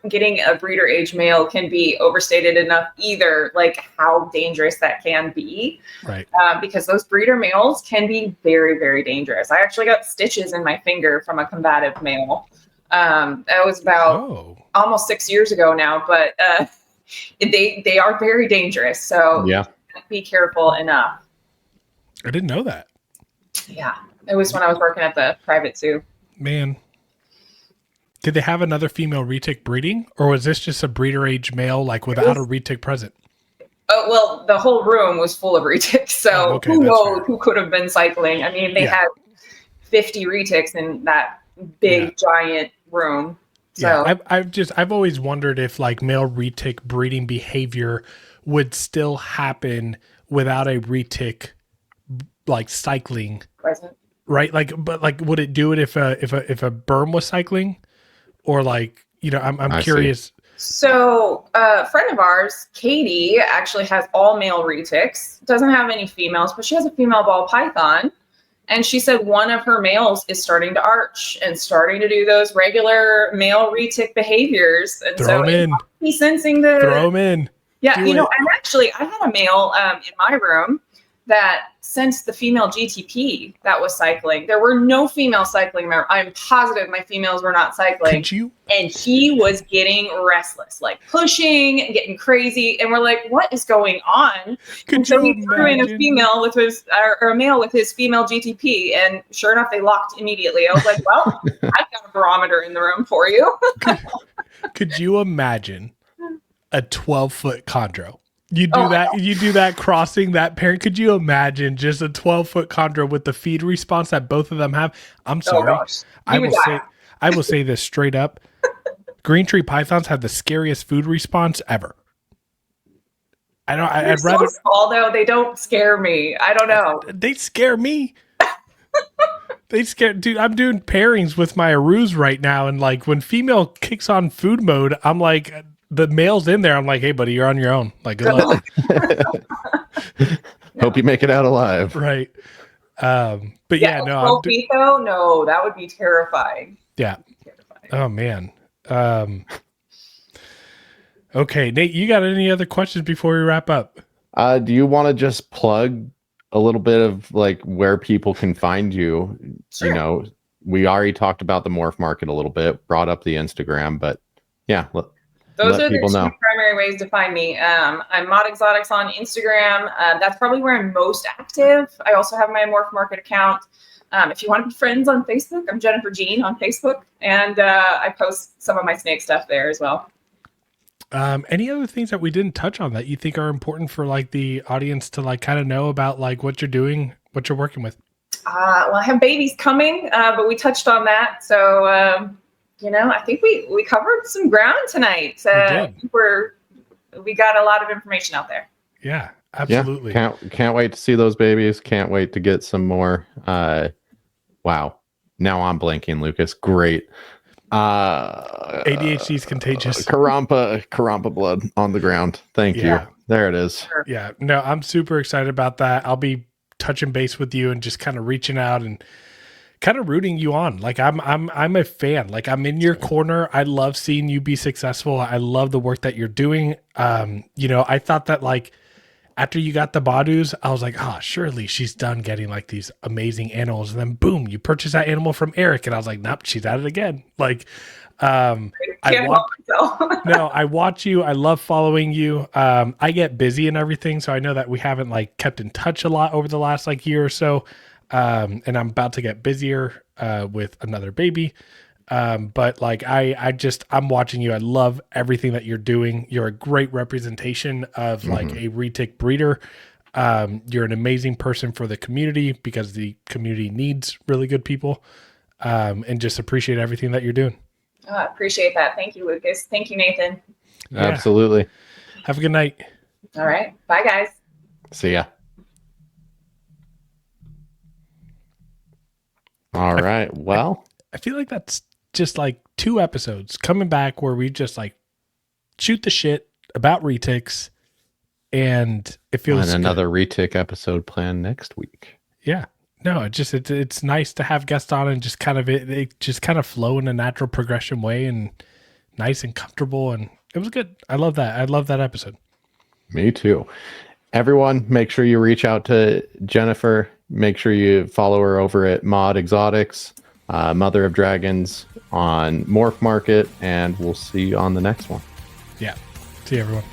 getting a breeder age male can be overstated enough either, like how dangerous that can be. Right. Because those breeder males can be very, very dangerous. I actually got stitches in my finger from a combative male. That was about almost 6 years ago now, but they are very dangerous. So be careful enough. I didn't know that. Yeah, it was when I was working at the private zoo. Man, did they have another female retic breeding, or was this just a breeder age male, like without a retic present? Well, the whole room was full of retics, so who knows who could have been cycling? I mean, they had 50 retics in that big giant room. So I've always wondered if like male retic breeding behavior would still happen without a retic like cycling present, right? Like, but like, would it do it if a berm was cycling, or like, I'm curious. So a friend of ours, Katie, actually has all male retics. Doesn't have any females, but she has a female ball python. And she said one of her males is starting to arch and starting to do those regular male retic behaviors. And Throw him in. He's sensing the... Throw him in. Yeah, Do you know, it. and actually I had a male in my room that sensed the female GTP that was cycling. There were no females cycling. I'm positive my females were not cycling. Could you? And he was getting restless, like pushing and getting crazy. And we're like, what is going on? Could so you he threw in a imagine? female with his, or a male with his female GTP. And sure enough, they locked immediately. I was like, well, I've got a barometer in the room for you. Could you imagine a 12-foot chondro? You do that crossing that parent. Could you imagine just a 12-foot chondro with the feed response that both of them have? I'm sorry. Gosh. I will say this straight up. Green tree pythons have the scariest food response ever. I'd rather so small though. They don't scare me. I don't know. They scare me. Dude, I'm doing pairings with my Arus right now, and like when female kicks on food mode, I'm like, the male's in there. I'm like, hey, buddy, you're on your own. Like, good luck. Hope you make it out alive. Right. But yeah, no. No, that would be terrifying. Yeah. Oh, man. Okay, Nate, you got any other questions before we wrap up? Do you want to just plug a little bit of like where people can find you? Sure. You know, we already talked about the morph market a little bit, brought up the Instagram, but yeah, Those let are the people two know. primary ways to find me. I'm Mod Exotics on Instagram. That's probably where I'm most active. I also have my Morph Market account. If you want to be friends on Facebook, I'm Jennifer Jean on Facebook, and I post some of my snake stuff there as well. Any other things that we didn't touch on that you think are important for like the audience to like kind of know about like what you're doing, what you're working with? Well, I have babies coming, but we touched on that. So, you know, I think we covered some ground tonight. We got a lot of information out there. Yeah, absolutely. Yeah, can't wait to see those babies. Can't wait to get some more. Wow. Now I'm blanking, Lucas. Great. ADHD is contagious. Karampa blood on the ground. Thank you. There it is. Yeah. No, I'm super excited about that. I'll be touching base with you and just kind of reaching out and kind of rooting you on. Like I'm a fan. Like I'm in your corner. I love seeing you be successful. I love the work that you're doing. You know, I thought that like after you got the Badus, I was like, surely she's done getting like these amazing animals. And then boom, you purchase that animal from Eric. And I was like, nope, she's at it again. Like, I watch you. I love following you. I get busy and everything. So I know that we haven't like kept in touch a lot over the last like year or so. And I'm about to get busier, with another baby. But like, I'm watching you. I love everything that you're doing. You're a great representation of like a retic breeder. You're an amazing person for the community because the community needs really good people. And just appreciate everything that you're doing. Oh, I appreciate that. Thank you, Lucas. Thank you, Nathan. Yeah. Absolutely. Have a good night. All right. Bye, guys. See ya. All right. Well, I feel like that's just like 2 episodes coming back where we just like shoot the shit about retics, and it feels and another retic episode planned next week. Yeah. No, it's nice to have guests on and just kind of it just kind of flow in a natural progression way and nice and comfortable, and it was good. I love that. I love that episode. Me too. Everyone, make sure you reach out to Jennifer. Make sure you follow her over at Mod Exotics, Mother of Dragons on Morph Market, and we'll see you on the next one. Yeah. See you, everyone.